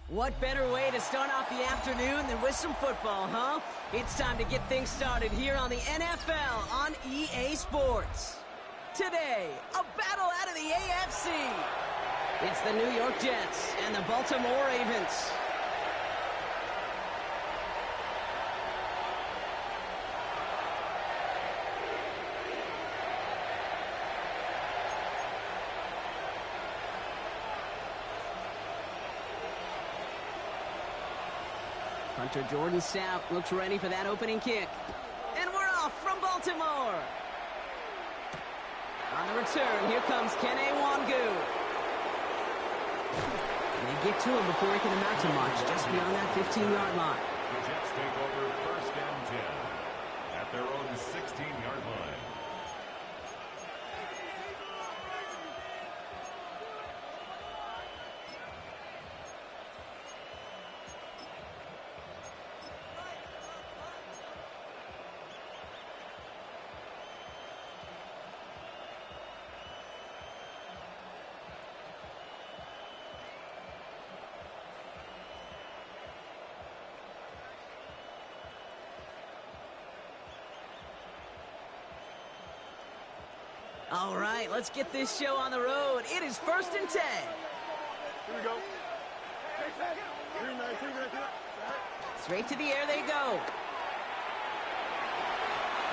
What better way to start off the afternoon than with some football, huh? It's time to get things started here on the NFL on EA Sports. Today, a battle out of the AFC. It's the New York Jets and the Baltimore Ravens. Hunter Jordan Sapp looks ready for that opening kick. And we're off from Baltimore. On the return, here comes Kene Wangu. They get to him before he can amount to much, just beyond that 15-yard line. The Jets take over 1st and 10 at their own 16-yard line. All right, let's get this show on the road. It is 1st and 10. Here we go. Straight to the air they go.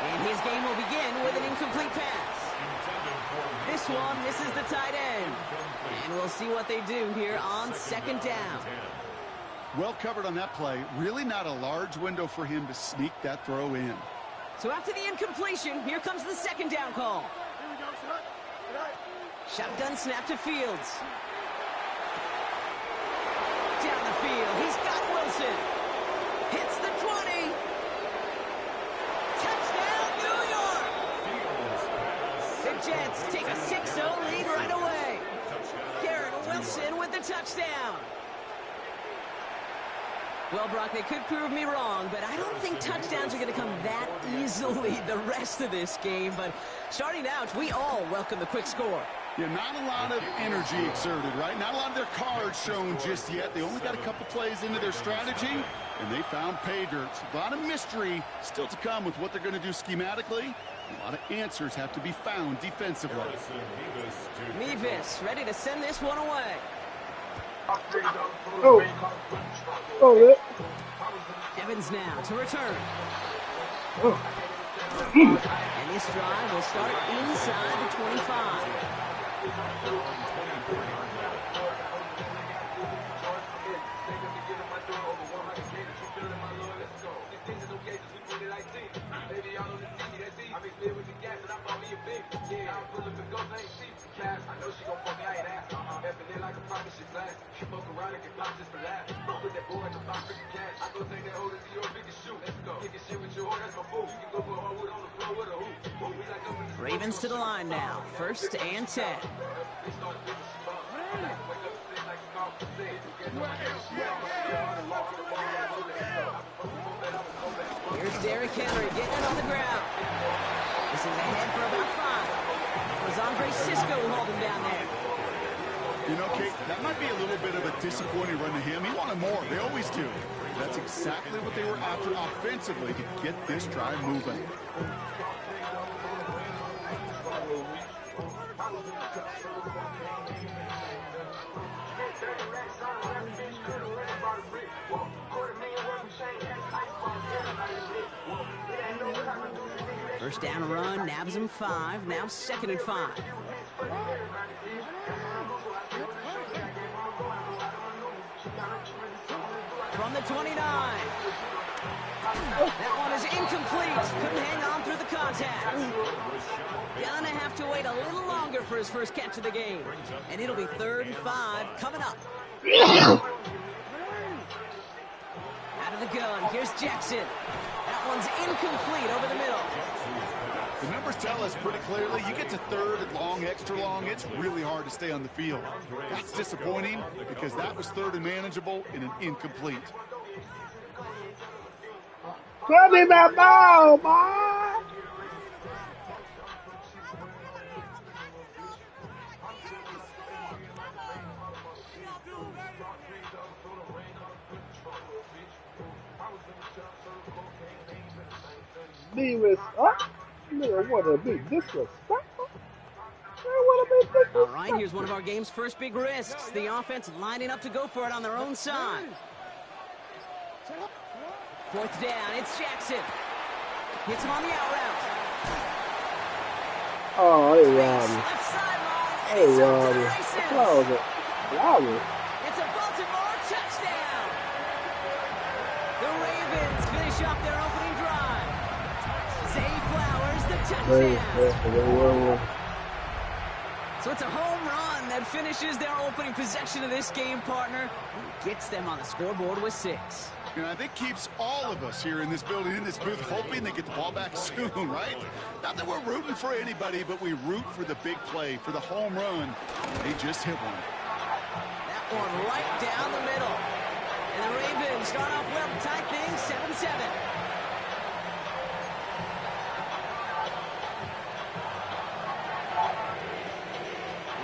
And his game will begin with an incomplete pass. This one misses the tight end. And we'll see what they do here on 2nd down. Well covered on that play. Really not a large window for him to sneak that throw in. So after the incompletion, here comes the 2nd down call. Shotgun snap to Fields. Down the field, he's got Wilson. Hits the 20. Touchdown, New York! The Jets take a 6-0 lead right away. Garrett Wilson with the touchdown. Well, Brock, they could prove me wrong, but I don't think touchdowns are going to come that easily the rest of this game. But starting out, we all welcome the quick score. Yeah, not a lot of energy exerted, right? Not a lot of their cards shown just yet. They only got a couple plays into their strategy, and they found pay dirt. A lot of mystery still to come with what they're going to do schematically. A lot of answers have to be found defensively. Mevis ready to send this one away. Oh, Evans now to return. And this drive will start inside the 25. Ravens to the line now. 1st and 10. Here's Derrick Henry getting it on the ground. This is ahead for about 5. It was Andre Cisco who hauled him down there. You know, Kate, that might be a little bit of a disappointing run to him. He wanted more. They always do. That's exactly what they were after offensively to get this drive moving. First down run, nabs him 5. Now 2nd and 5. From the 29. That one is incomplete. Couldn't hang on through the contact. Gonna have to wait a little longer for his first catch of the game. And it'll be 3rd and 5 coming up. Out of the gun, here's Jackson. That one's incomplete over the middle. The numbers tell us pretty clearly, you get to 3rd and long, extra long, it's really hard to stay on the field. That's disappointing because that was 3rd and manageable and an incomplete. Grab me that ball, boy! Nigga, what a big disrespectful. What a big disrespectful. All right, here's one of our game's first big risks. The offense lining up to go for it on their own side. 4th down, it's Jackson. Hits him on the out route. Oh, hey, Left sideline, and he's off to the races. It's a Baltimore touchdown. The Ravens finish off their opening drive. Zay Flowers, the touchdown. So it's a home run that finishes their opening possession of this game, partner, and gets them on the scoreboard with 6. You know, I think keeps all of us here in this building, in this booth, hoping they get the ball back soon, right? Not that we're rooting for anybody, but we root for the big play, for the home run. They just hit one. That one right down the middle. And the Ravens start off well to tie things 7-7.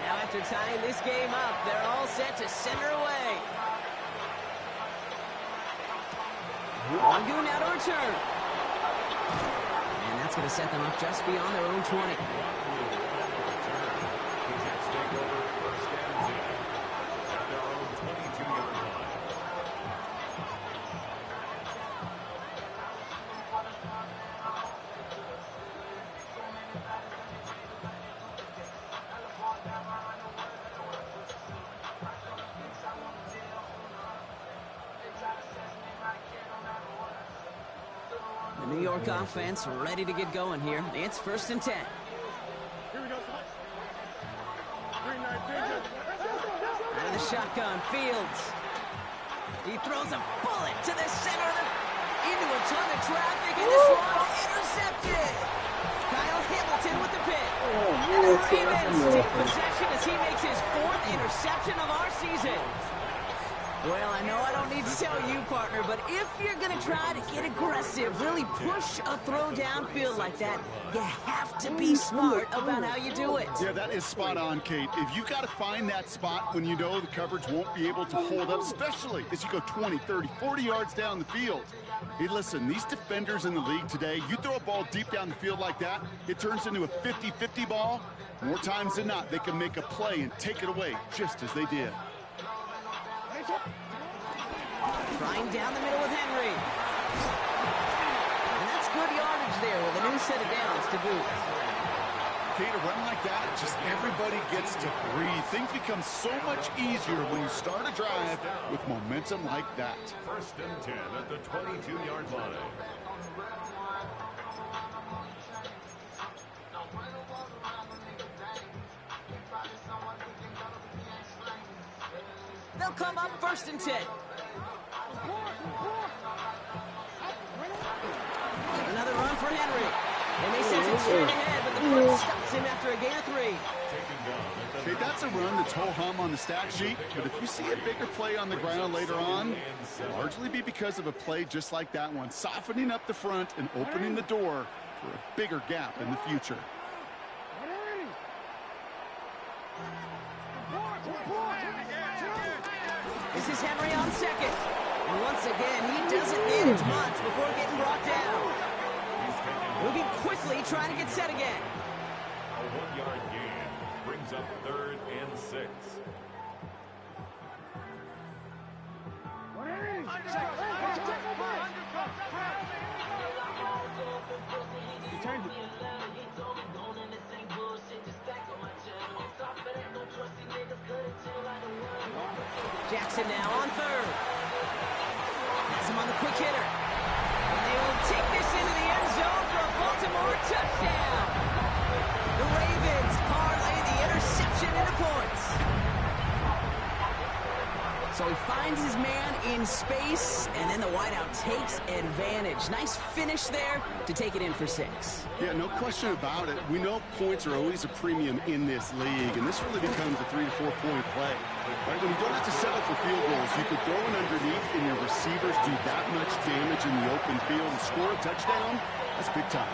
Now after tying this game up, they're all set to center away. Mongoon now to return. And that's going to set them up just beyond their own 20. New York offense ready to get going here. It's 1st and 10. Out of the shotgun, Fields. He throws a bullet to the center into a ton of traffic, and this one intercepted. Kyle Hamilton with the pick. And the Ravens take possession as he makes his 4th interception of our season. Well, I know I don't need to tell you, partner, but if you're going to try to get aggressive, really push a throw downfield like that, you have to be smart about how you do it. Yeah, that is spot on, Kate. If you got to find that spot when you know the coverage won't be able to hold up, especially as you go 20, 30, 40 yards down the field. Hey, listen, these defenders in the league today, you throw a ball deep down the field like that, it turns into a 50-50 ball. More times than not, they can make a play and take it away, just as they did. Trying down the middle with Henry. And that's good yardage there with a new set of downs to boot. Kate, a run like that, just everybody gets to breathe. Things become so much easier when you start a drive with momentum like that. 1st and 10 at the 22-yard line. They'll come up 1st and 10. Another run for Henry. And they send it straight ahead, but the front stops him after a gain of 3. Okay, that's a run that's ho-hum on the stat sheet, but if you see a bigger play on the ground later on, it'll largely be because of a play just like that one, softening up the front and opening the door for a bigger gap in the future. This is Henry on 2nd. And once again, he doesn't manage much before getting brought down. Moving quickly, trying to get set again. A 1-yard gain brings up 3rd and 6. Jackson now on 3rd. Has him on the quick hitter. And they will take this into the end zone for a Baltimore touchdown. The Ravens parlay the interception into points. So he finds his man in space, and then the wideout takes advantage. Nice finish there to take it in for 6. Yeah, no question about it. We know points are always a premium in this league, and this really becomes a 3 to 4 point play. Right, when you don't have to settle for field goals, you can throw it underneath, and your receivers do that much damage in the open field and score a touchdown. That's big time.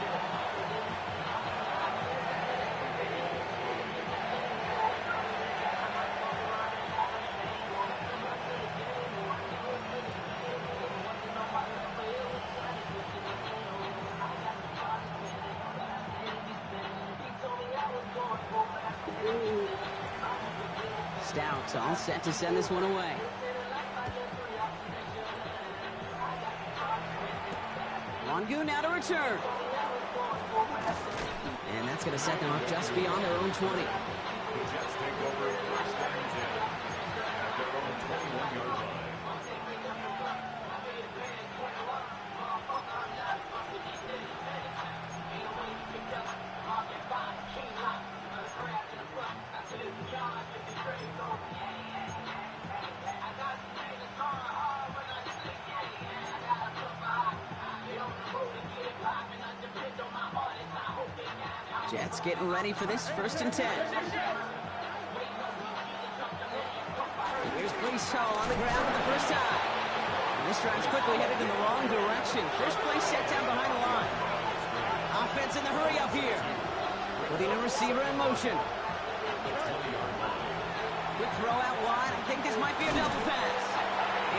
Looks all set to send this one away. Longu now to return. And that's going to set them up just beyond their own 20. The Jets take over first and 10 at their own 21-yard line. Jets getting ready for this first and 10. Here's Brees Hall on the ground for the first time. And this drive's quickly headed in the wrong direction. First play set down behind the line. Offense in the hurry up here. Putting a receiver in motion. Quick throw out wide. I think this might be a double pass.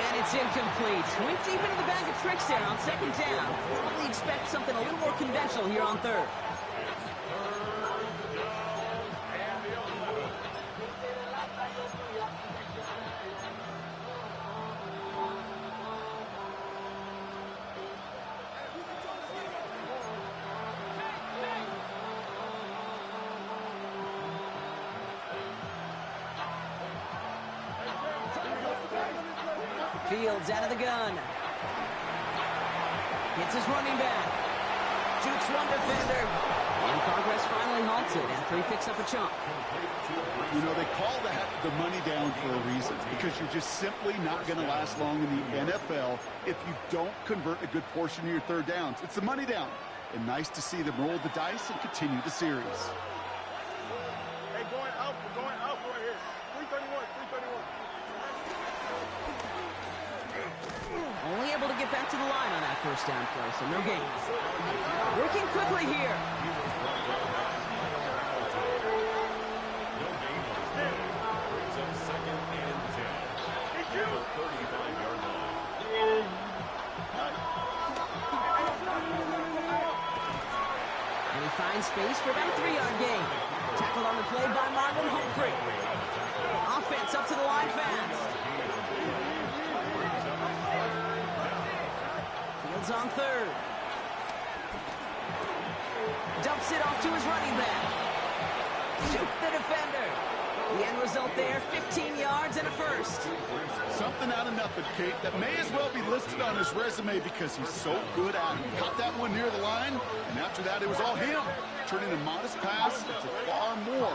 And it's incomplete. Went deep into the bag of tricks there on second down. Probably expect something a little more conventional here on third. Fields out of the gun. Hits his running back. Jukes one defender. And progress finally halted after he picks up a chunk. You know, they call that the money down for a reason, because you're just simply not going to last long in the NFL if you don't convert a good portion of your third downs. It's the money down. And nice to see them roll the dice and continue the series. Hey, going up right here. 331, 331. Only able to get back to the line on that first down play, so no gain. Working quickly here. No gain on his play. Brings up second and 10 at the 35-yard line. And he finds space for about a 3-yard gain. Tackled on the play by Marlon Humphrey. Offense up to the line fast. Fields on third. Dumps it off to his running back. Juke the defender. The end result there, 15 yards and a first. Something out of nothing, Kate, that may as well be listed on his resume because he's so good at it. Caught that one near the line, and after that it was all him, turning a modest pass into far more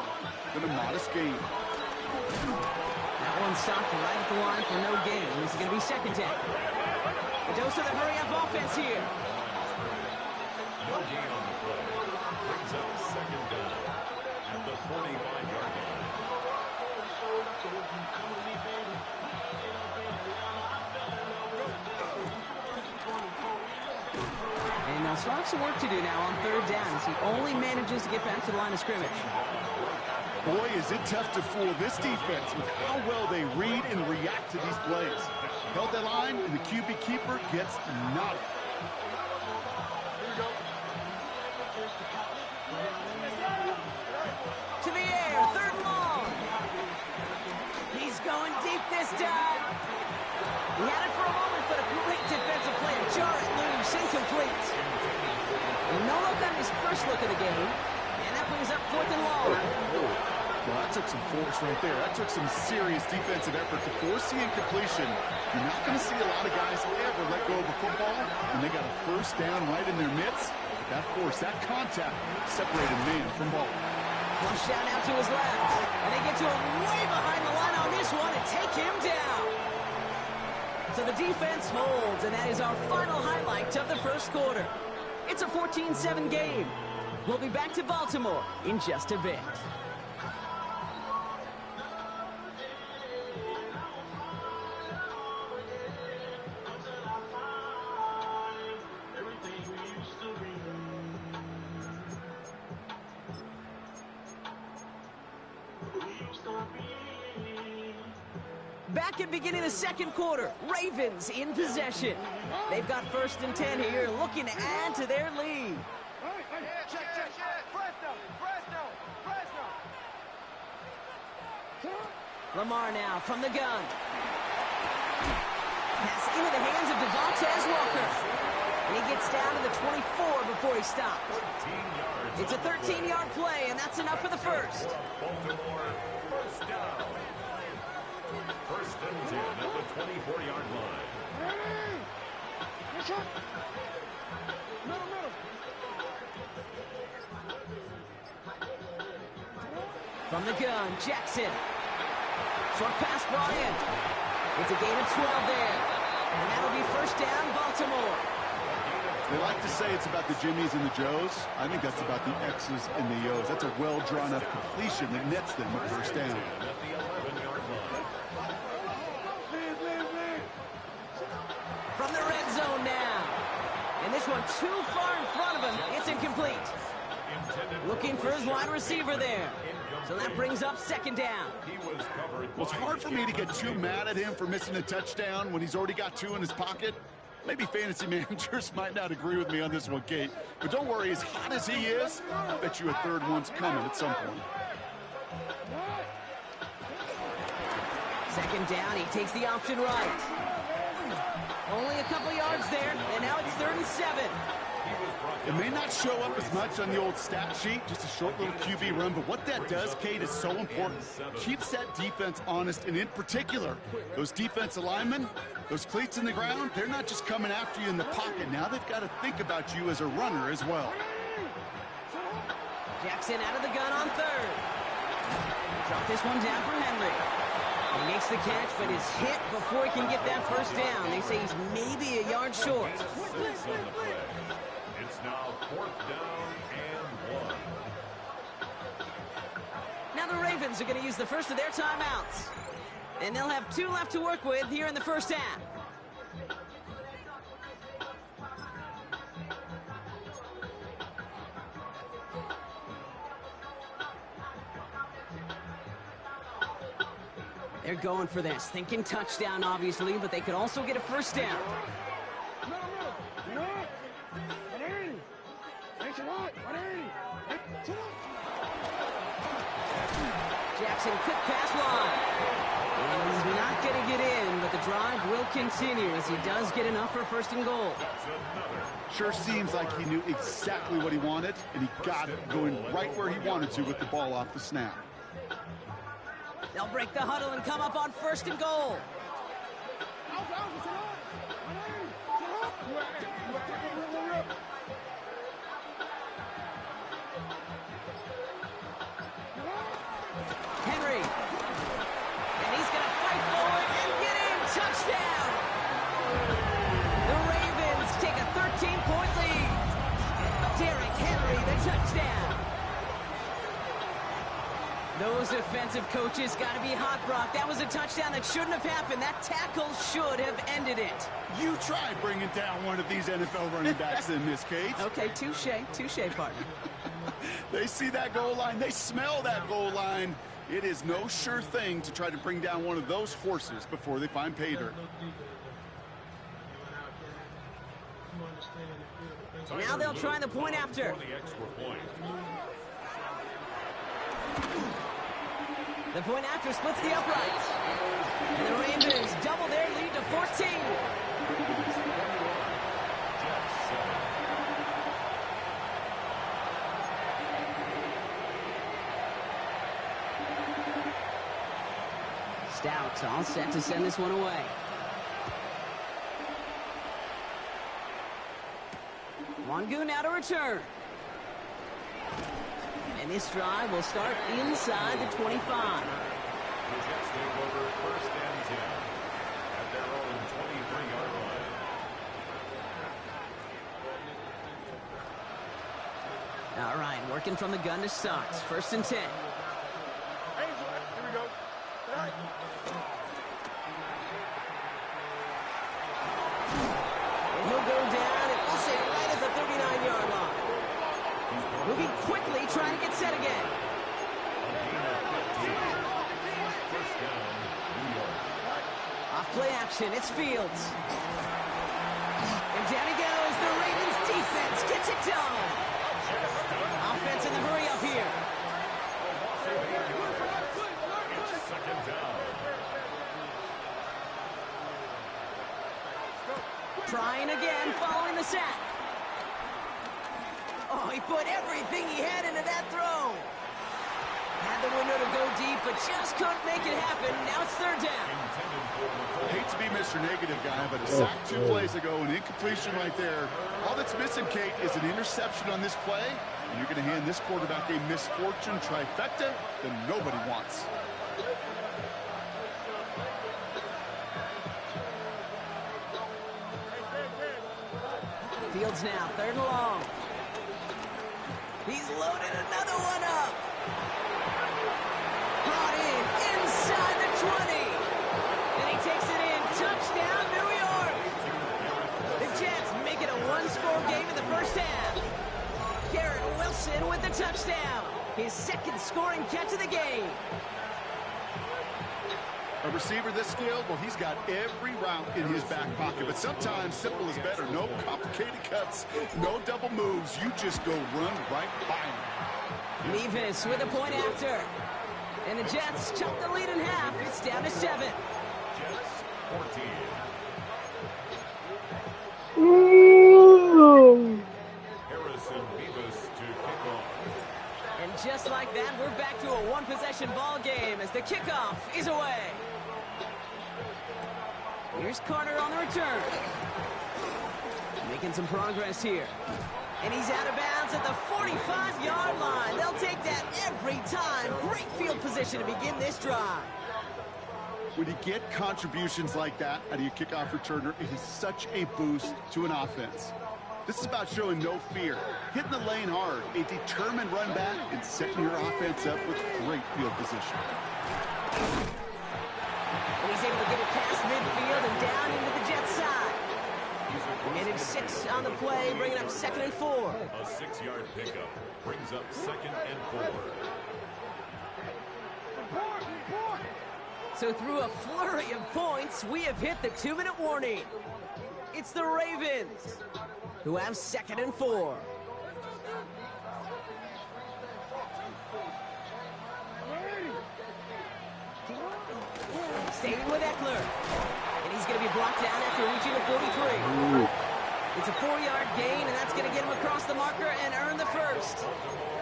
than a modest gain. That one stopped right at the line for no gain. This is going to be second down. A dose of the hurry-up offense here. No gain on the play. Brings up second down at the 45-yard line. And they'll still have some work to do now on third down as he only manages to get back to the line of scrimmage. Boy, is it tough to fool this defense with how well they read and react to these plays. Held that line, and the QB keeper gets nada. To the air, third and long. He's going deep this time. He had it for a moment, but a great defensive play to jar it loose, incomplete. And no look on his first look of the game, and that brings up fourth and long. Well, that took some force right there. That took some serious defensive effort to force the incompletion. You're not going to see a lot of guys ever let go of a football when they got a first down right in their midst. But that force, that contact, separated man from ball. Flush down out to his left. And they get to him way behind the line on this one and take him down. So the defense holds, and that is our final highlight of the first quarter. It's a 14-7 game. We'll be back to Baltimore in just a bit. Back at beginning of the second quarter, Ravens in possession. They've got first and 10 here, looking to add to their lead. Lamar now from the gun. Pass into the hands of Devontae Walker. And he gets down to the 24 before he stops. It's a 13-yard play, and that's enough for the first. Baltimore, first down. First and 10 at the 24-yard line. From the gun, Jackson. Short pass brought in. It's a gain of 12 there. And that'll be first down, Baltimore. They like to say it's about the Jimmies and the Joes. I think that's about the X's and the O's. That's a well-drawn-up completion that nets them a first down. From the red zone now. And this one too far in front of him. It's incomplete. Looking for his wide receiver there. So that brings up second down. Well, it's hard for me to get too mad at him for missing a touchdown when he's already got two in his pocket. Maybe fantasy managers might not agree with me on this one, Kate. But don't worry, as hot as he is, I bet you a third one's coming at some point. Second down, he takes the option right. Only a couple yards there, and now it's 3rd and 7. It may not show up as much on the old stat sheet, just a short little QB run, but what that does, Kate, is so important. Keeps that defense honest, and in particular, those defensive linemen, those cleats in the ground, they're not just coming after you in the pocket. Now they've got to think about you as a runner as well. Jackson out of the gun on 3rd. Drop this one down for Henry. He makes the catch, but is hit before he can get that first down. They say he's maybe a yard short. It's now 4th down and 1. Now the Ravens are going to use the first of their timeouts. And they'll have 2 left to work with here in the first half. They're going for this, thinking touchdown, obviously, but they could also get a first down. Jackson, quick pass line. And he's not going to get in, but the drive will continue as he does get enough for first and goal. Sure seems like he knew exactly what he wanted, and he got it going right where he wanted to with the ball off the snap. They'll break the huddle and come up on first and goal. Henry. And he's going to fight forward and get in. Touchdown. The Ravens take a 13-point lead. Derrick Henry, the touchdown. Those defensive coaches got to be hot, Brock. That was a touchdown that shouldn't have happened. That tackle should have ended it. You try bringing down one of these NFL running backs in this case. Okay, touche, partner. They see that goal line. They smell that goal line. It is no sure thing to try to bring down one of those horses before they find pay dirt. Now they'll try the point after. The point after splits the uprights. And the Ravens double their lead to 14. Stout all set to send this one away. Wangu now to return. And this drive will start inside the 25. The Jets take over 1st and 10 at their own 23-yard line. All right, working from the gun to Sox. 1st and 10. Here we go. All right. And he'll go down, and we'll say right at the 39-yard line. Moving quickly, trying to get set again. Off play action, it's Fields. And down he goes. The Ravens defense gets it done. Offense in the hurry up here. It's 2nd down. the sack. Oh, he put everything he had into that throw. Had the window to go deep, but just couldn't make it happen. Now it's third down. I hate to be Mr. Negative Guy, but a sack 2 plays ago, an incompletion right there. All that's missing, Kate, is an interception on this play, and you're going to hand this quarterback a misfortune trifecta that nobody wants. Fields now, third and long. He's loaded another one up. Brought in inside the 20. And he takes it in. Touchdown, New York. The Jets make it a one-score game in the first half. Garrett Wilson with the touchdown. His second scoring catch of the game. A receiver this skilled, well, he's got every route in his back pocket. But sometimes simple is better. No complicated cuts, no double moves. You just go run right by him. Nevis with a point after. And the Jets chop the lead in half. It's down to 7. Jets 14. Harrison Beavis to kick off. And just like that, we're back to a one-possession ball game as the kickoff is away. Here's Carter on the return. Making some progress here. And he's out of bounds at the 45-yard line. They'll take that every time. Great field position to begin this drive. When you get contributions like that out of your kickoff returner, it is such a boost to an offense. This is about showing no fear, hitting the lane hard, a determined run back, and setting your offense up with great field position. And he's able to get it past midfield and down into the Jets side. And it's 6 on the play, bringing up 2nd and 4. A 6-yard pickup brings up 2nd and 4. So through a flurry of points, we have hit the 2-minute warning. It's the Ravens, who have 2nd and 4. Staying with Eckler. And he's going to be brought down after reaching the 43. It's a 4-yard gain, and that's going to get him across the marker and earn the first.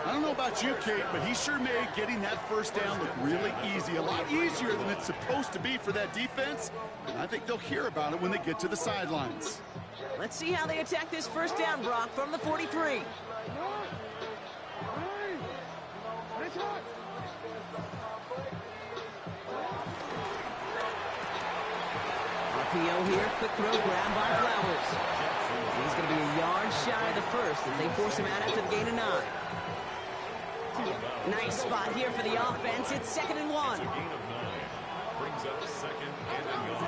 I don't know about you, Kate, but he sure made getting that first down look really easy. A lot easier than it's supposed to be for that defense. And I think they'll hear about it when they get to the sidelines. Let's see how they attack this first down, Brock, from the 43. RPO here, quick throw, grabbed by Flowers. He's going to be a yard shy of the first as they force him out after the gain of 9. Nice spot here for the offense. It's 2nd and 1. It's a gain of 9. Brings up 2nd and a yard.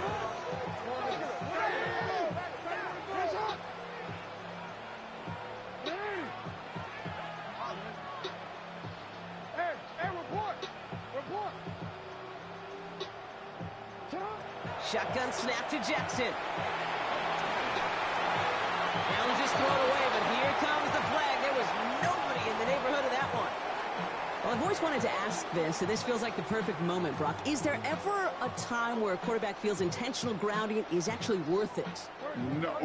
Shotgun snap to Jackson. Now he'll just throw it away, but here comes the flag. There was nobody in the neighborhood of that one. Well, I've always wanted to ask this, and this feels like the perfect moment, Brock. Is there ever a time where a quarterback feels intentional grounding is actually worth it? No.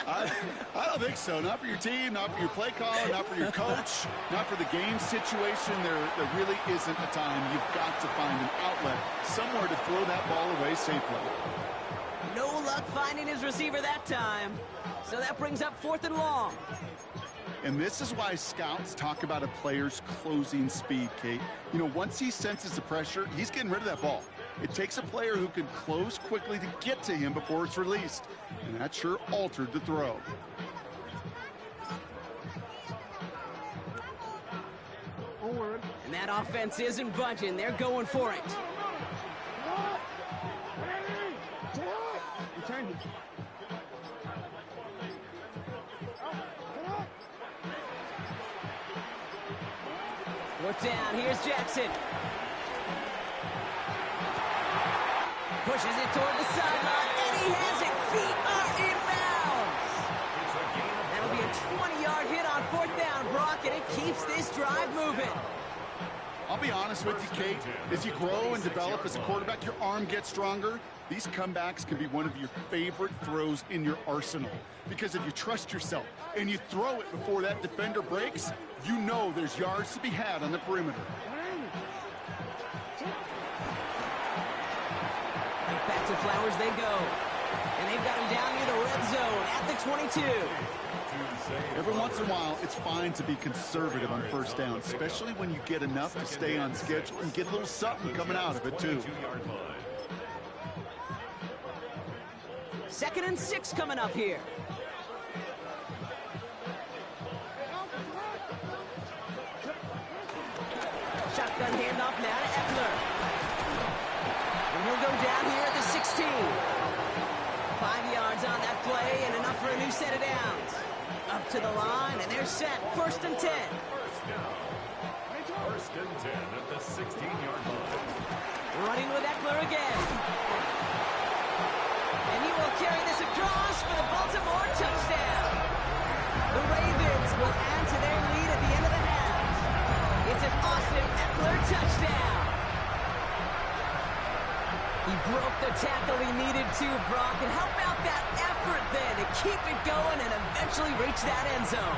I don't think so. Not for your team, not for your play caller, not for your coach, not for the game situation. There really isn't a time. You've got to find an outlet, somewhere to throw that ball away safely. No luck finding his receiver that time. So that brings up 4th and long. And this is why scouts talk about a player's closing speed, Kate. You know, once he senses the pressure, he's getting rid of that ball. It takes a player who can close quickly to get to him before it's released. And that sure altered the throw. And that offense isn't budging. They're going for it. Fourth down, here's Jackson. Pushes it toward the sideline, and he has it. Feet are in bounds. That'll be a 20-yard hit on 4th down, Brock, and it keeps this drive moving. I'll be honest with you, Kate. As you grow and develop as a quarterback, your arm gets stronger. These comebacks can be one of your favorite throws in your arsenal. Because if you trust yourself and you throw it before that defender breaks, you know there's yards to be had on the perimeter. Right back to Flowers they go. And they've got him down near the red zone at the 22. Every once in a while, it's fine to be conservative on first down, especially when you get enough to stay on schedule and get a little something coming out of it, too. 2nd and 6 coming up here. Shotgun handoff now to Eckler. And he'll go down here at the 16. 5 yards on that play and enough for a new set of downs. Up to the line, and they're set. 1st and 10. First and 10 at the 16-yard line. Running with Eckler again. And he will carry this across for the Baltimore touchdown. The Ravens will add to their lead at the end of the half. It's an Austin Eckler touchdown. He broke the tackle he needed to, Brock. And how about that effort then to keep it going and eventually reach that end zone?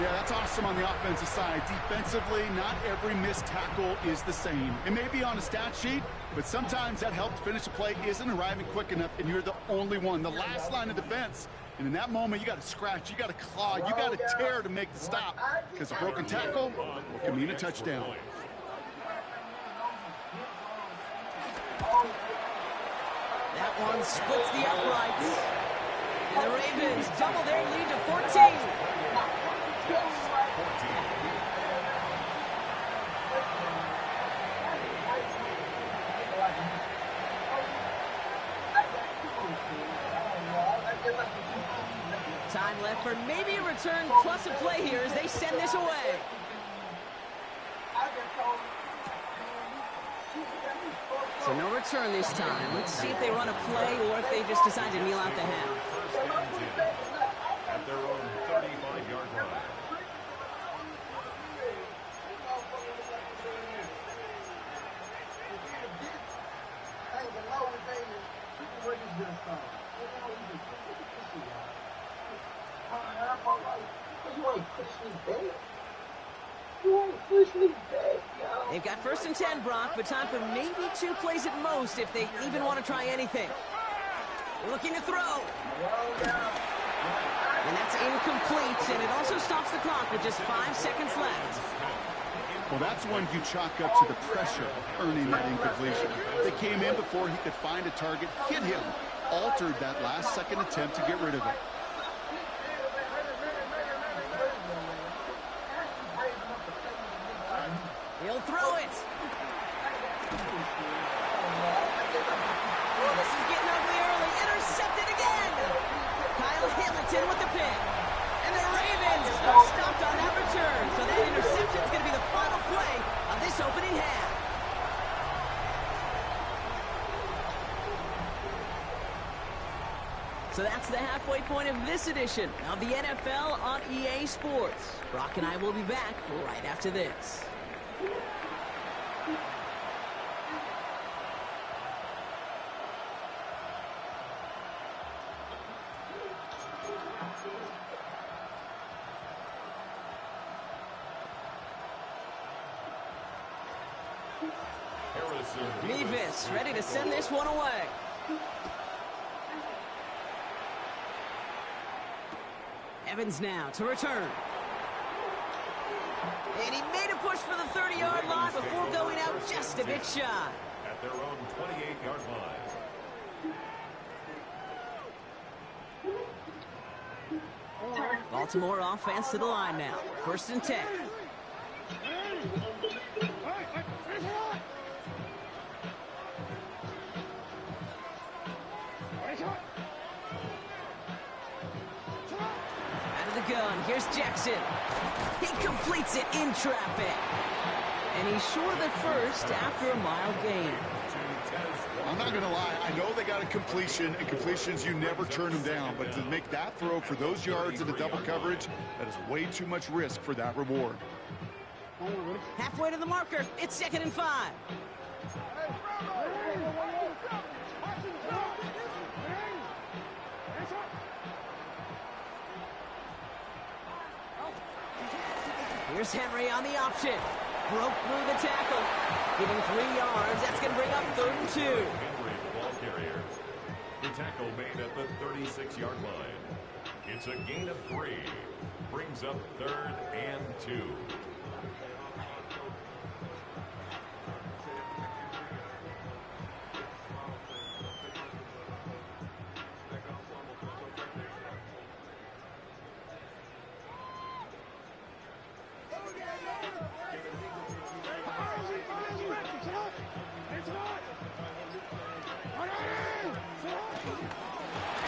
Yeah, that's awesome on the offensive side. Defensively, not every missed tackle is the same. It may be on a stat sheet, but sometimes that help to finish a play isn't arriving quick enough, and you're the only one, the last line of defense. And in that moment, you got to scratch, you got to claw, you got to tear to make the stop. Because a broken tackle can mean a touchdown. That one splits the uprights. And the Ravens double their lead to 14. Time left for maybe a return plus a play here as they send this away. So no return this time. Let's see if they run a play or if they just decide to kneel out the half. At their own 35-yard line. They've got 1st and 10, Brock, but time for maybe 2 plays at most if they even want to try anything. Looking to throw. And that's incomplete, and it also stops the clock with just 5 seconds left. Well, that's one you chalk up to the pressure earning that incompletion. They came in before he could find a target, hit him, altered that last-second attempt to get rid of it. He'll throw it. Oh, this is getting ugly early. Intercepted again. Kyle Hamilton with the pick. And the Ravens are stopped on that return. So that interception is going to be the final play of this opening half. So that's the halfway point of this edition of the NFL on EA Sports. Brock and I will be back right after this. Mevis ready to send this one away. Evans now to return. And he made a push for the 30-yard line before going out just a bit shy. At their own 28-yard line. Baltimore offense to the line now. 1st and 10. Out of the gun, here's Jackson. He completes it in traffic. And he's short of the first after a mild gain. I'm not going to lie. I know they got a completion, and completions, you never turn them down. But to make that throw for those yards in the double coverage, that is way too much risk for that reward. Halfway to the marker. It's 2nd and 5. Here's Henry on the option. Broke through the tackle. Giving 3 yards. That's going to bring up 3rd and 2. Henry, the ball carrier. The tackle made at the 36-yard line. It's a gain of 3. Brings up 3rd and 2.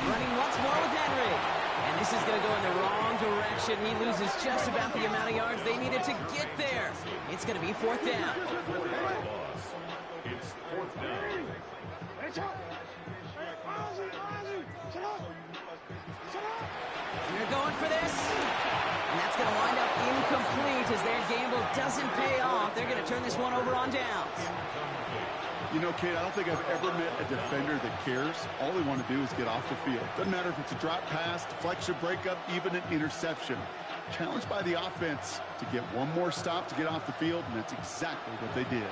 Running once more with Henry. And this is going to go in the wrong direction. He loses just about the amount of yards they needed to get there. It's going to be 4th down. It's 4th down. They're going for this. And that's going to wind up incomplete as their gamble doesn't pay off. They're going to turn this one over on downs. You know, Kate, I don't think I've ever met a defender that cares. All they want to do is get off the field. Doesn't matter if it's a drop pass, deflection, breakup, even an interception. Challenged by the offense to get one more stop to get off the field, and that's exactly what they did.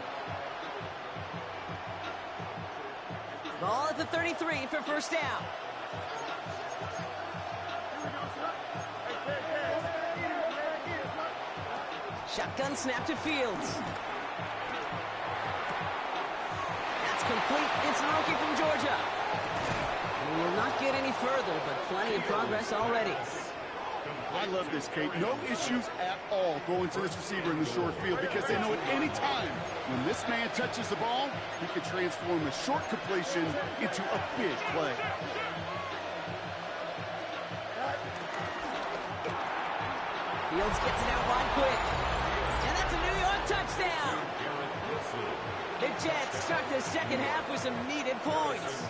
Ball at the 33 for 1st down. Shotgun snap to Fields. That's complete. It's a rookie from Georgia. We will not get any further, but plenty of progress already. I love this, Kate. No issues at all going to this receiver in the short field because they know at any time when this man touches the ball, he can transform a short completion into a big play. Fields gets it out wide quick. And that's a New York touchdown. The Jets start the second half with some needed points.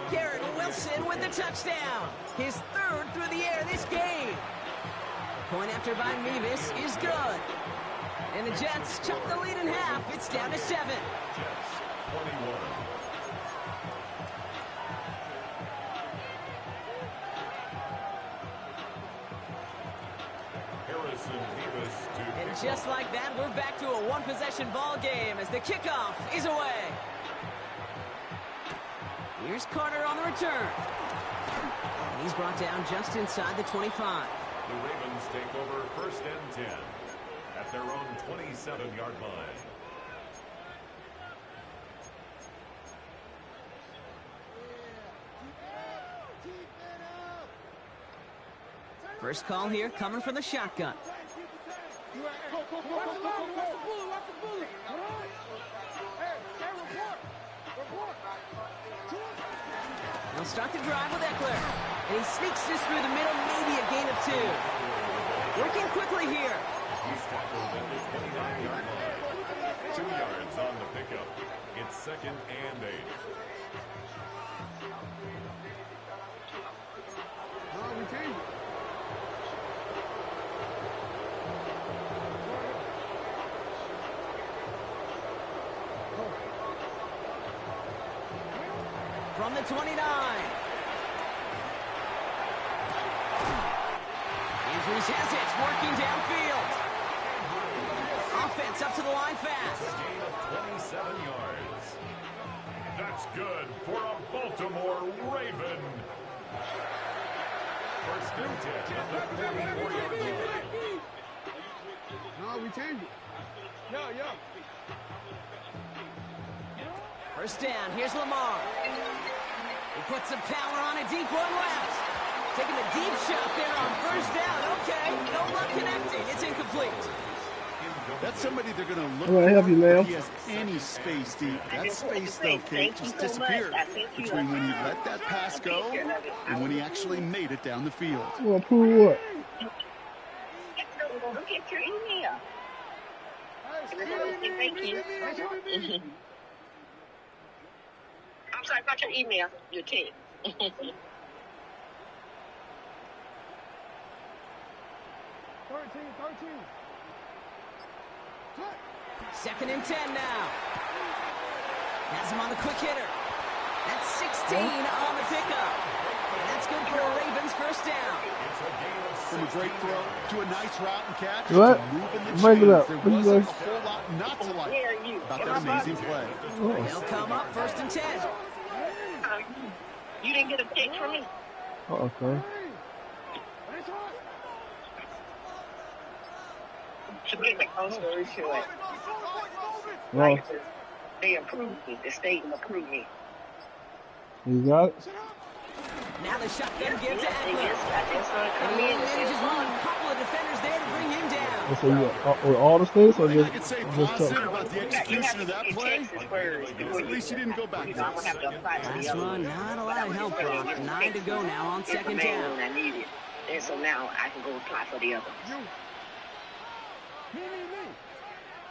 Garrett Wilson with the touchdown. His 3rd through the air this game. Point after by Mevis is good. And the Jets chop the lead in half. It's down to 7. Jets 21. And just like that, we're back to a one-possession ball game as the kickoff is away. Here's Carter on the return. And he's brought down just inside the 25. The Ravens take over 1st and 10 at their own 27-yard line. First call here coming from the shotgun. They'll start the drive with Eckler. And he sneaks this through the middle, maybe a gain of 2. Working quickly here. He's tackled at the 29-yard line. 2 yards on the pickup. It's 2nd and 8. From the 29. Andrews has it, working downfield. Offense up to the line fast. Gain of 27 yards. That's good for a Baltimore Raven. 1st and 10 at the 44-yard line. No, we changed it. Yo. 1st down, here's Lamar. He puts some power on a deep one left. Taking a deep shot there on 1st down. Okay, no luck connecting. It's incomplete. That's somebody they're going to look Well, I help for you, ma'am. if he has any space deep. That space, though, Kate, just disappeared between when he let that pass go and when he actually made it down the field. You want to prove what? Look at your email. Thank you. I'm sorry about your email, your team. 13. 2nd and 10 now. Has him on the quick hitter. That's 16 on the pickup. And that's good for a Ravens 1st down. It's a gain of from a great throw to a nice route and catch. What? To move in the Break it chains. up. There What you wasn't a say? whole lot not to like Where are you? about that amazing play. They'll come up 1st and 10. You didn't get a pick from me. Okay. To get the whole story short, Well, they approved me. The state approved me. you got it? Now the shotgun gives to I Eckler. just And come he in. manages one. Couple of defenders there to bring him down. So you with all the states or I just could say just positive Texas? about the execution of that play. At least you didn't go I don't backwards. have to apply for the Last other run, one. not a lot of help, Brock. 9 to go now on 2nd down. When I need it. And so now I can go apply for the other one.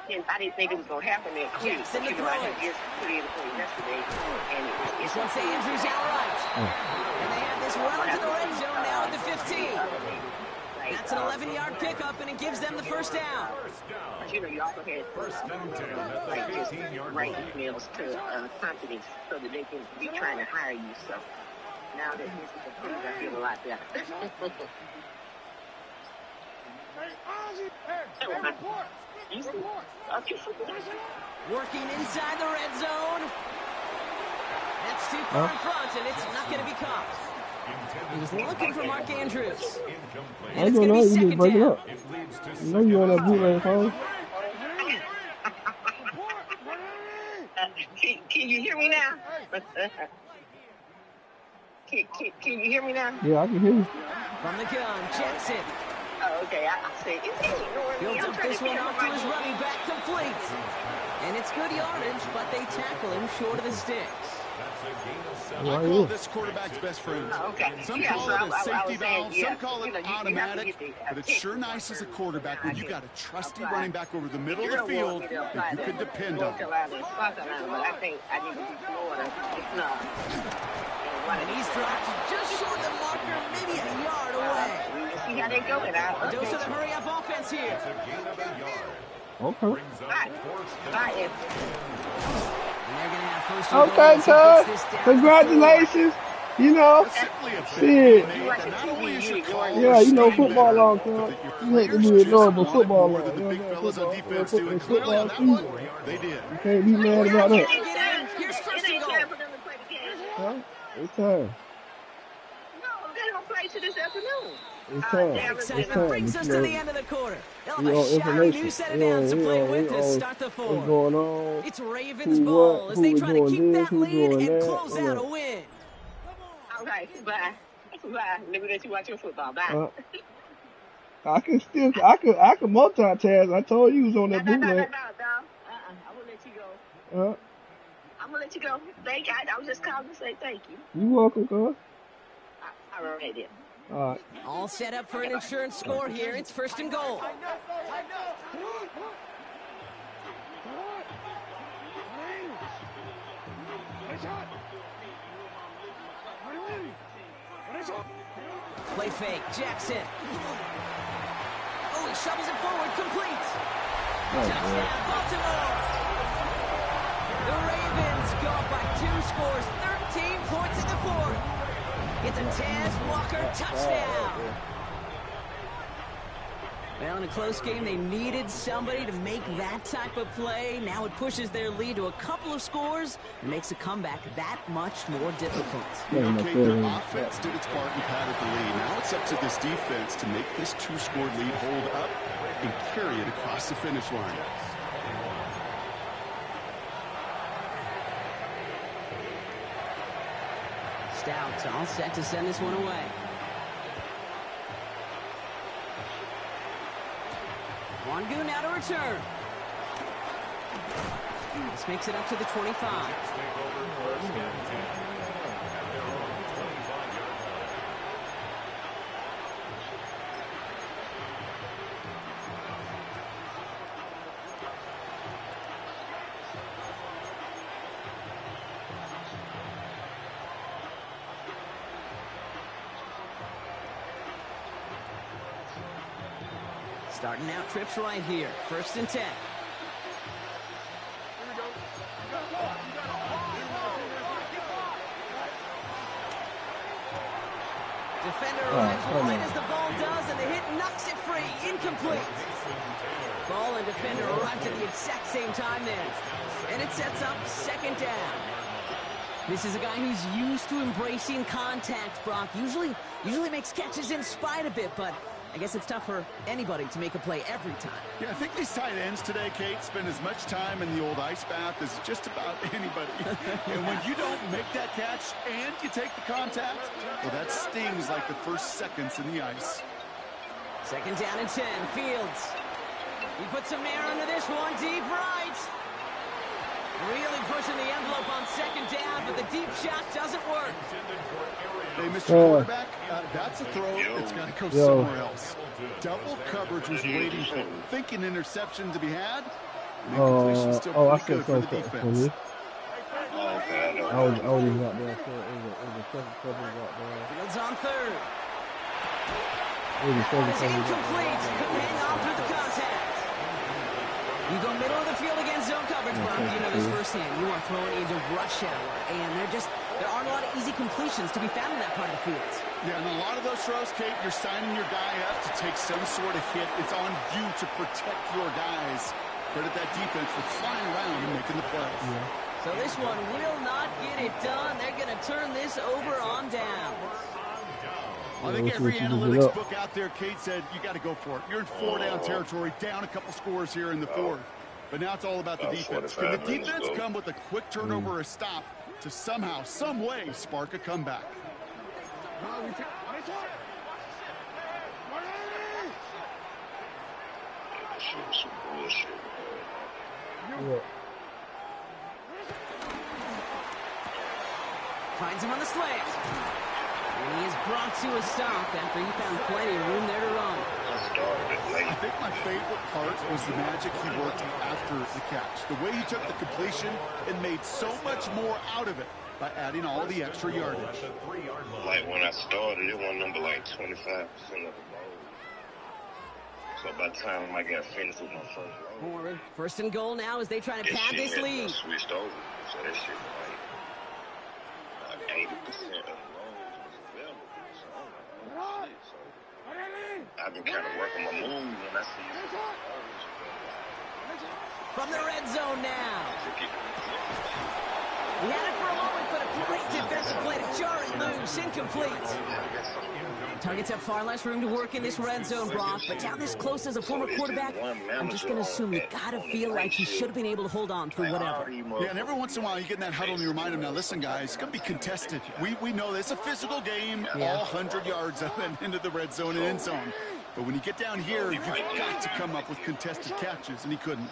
And I didn't think it was going to happen there quick. Jackson But, to you know, I throw it. had just put in the play yesterday. And it's This one to Andrews outright. And they have this well into the red zone now at the 15. That's an 11-yard pickup, and it gives them the 1st down. But you know, you also had like just write emails to companies so that they can be trying to hire you. So now that this is approved, I feel a lot better. Working inside the red zone. That's too far in front, and it's not going to be caught. He was looking for Mark Andrews. I And it's don't going to know. be You just 2nd break it down. up. You know you on that bootleg phone. Can you hear me now? Can you hear me now? Yeah, I can hear you. From the gun, Jackson. Oh, okay. I say, is he ignoring me? He'll I'm dump trying this to one figure off out to my his running back, complete. And it's good yardage, but they tackle him short of the sticks. I call this quarterback's best friend. Oh, okay. Some Yeah, call so it a I safety was saying, valve, yeah, some call it you know, you have to automatic, get the, but it's sure nice as a quarterback when you got a trusty apply. running back over the middle You of don't the want field me to apply that you could that depend North on. Carolina and South Carolina, but I think I need to be Florida. It's not. And he's dropped just short of the marker, maybe a yard away. You see how they go, and I'll A dose of the hurry-up offense here. Okay. Bye. And they're going to have 1st and goal Okay, as he Todd. gets this down to the 4. Congratulations. You know, That's simply a shit. made that not only is your call Yeah, you know staying football better, law, but Todd. that your You hate to players be just ignored, but wanted football more law. than the You know big what I'm fellas saying? on defense do, and It's clearly on football that one, season. they did. You can't be mad about that. Here's 1st and goal. Huh? It's time. No, they don't play till this afternoon. It's time. Damn it. It's Excitement time. brings us to the end of the quarter. They'll We have on a shiny information. new set of downs to play with to start the What's 4th. going on? It's Ravens Who ball what? as Who they we try to doing keep this? that Who lead doing and that? close out a win. All right, bye. Bye. Let me let you watch your football. Bye. I can multitask. I told you was on that No. bootleg. I will let you go. I'm gonna let you go. Thank you. I was just calling to say thank you. You welcome, cuz. All right then. All right. All set up for an insurance score here. It's 1st and goal. Play fake, Jackson. Oh, he shovels it forward, complete. Touchdown, Baltimore. The Ravens go up by 2 scores, 13 points in the 4th. It's a Taz Walker touchdown. Well, in a close game, they needed somebody to make that type of play. Now it pushes their lead to a couple of scores and makes a comeback that much more difficult. Okay, their offense did its part and padded the lead. Now it's up to this defense to make this 2-score lead hold up and carry it across the finish line. Stout all set to send this one away. Wangu now to return. This makes it up to the 25. Starting out trips right here. 1st and 10. Defender arrives right as the ball does, and the hit incomplete. Ball and defender arrived at the exact same time there. And it sets up second down. This is a guy who's used to embracing contact, Brock. Usually makes catches in spite of it, but I guess it's tough for anybody to make a play every time. Yeah, I think these tight ends today, Kate, spend as much time in the old ice bath as just about anybody. And when you don't make that catch and you take the contact, well, that stings like the first seconds in the ice. Second down and 10, Fields. He puts some air under this one, deep right. Really pushing the envelope on second down, but the deep shot doesn't work. Hey, Mr. Quarterback, that's a throw that's got to go somewhere else. Double coverage was waiting for thinking interception to be had. And completion still pretty good for the defense. I was even out there. So it was a second coverage out there. Fields on third. It's incomplete. Couldn't hang on through the contact. You go middle of the field against zone coverage, Brock. You know this firsthand. You are throwing into rush hour, and there aren't a lot of easy completions to be found in that part of the field. Yeah, and a lot of those throws, Kate, you're signing your guy up to take some sort of hit. It's on you to protect your guys. Credit that defense for flying around and making the play. Yeah. So this one will not get it done. They're going to turn this over on down. I think every analytics book out there, Kate, said you got to go for it. You're in 4-down territory, down a couple scores here in the fourth. But now it's all about the defense. Can the defense come with a quick turnover or a stop to somehow, some way, spark a comeback? Finds him on the slant. And he is brought to a stop after he found plenty of room there to run. I think my favorite part was the magic he worked after the catch. The way he took the completion and made so much more out of it by adding all the extra yardage. Like when I started, it was number like 25% of the ball. So by the time I got finished with my first roll, First and goal now as they try to pad this lead. Switched over, so that shit like 80% of the rolls was available. So I'm like, oh, shit. So I've been kind of working my moves, and I see from the red zone now. He had it for a moment, but a great defensive play to jar it loose, incomplete. Targets have far less room to work in this red zone, Brock, but down this close as a former quarterback, I'm just going to assume you got to feel like he should have been able to hold on through whatever. Yeah, and every once in a while you get in that huddle and you remind him, now listen, guys, it's going to be contested. We know this. It's a physical game, all 100 yards up and into the red zone and end zone. But when you get down here, you've got to come up with contested catches, and he couldn't.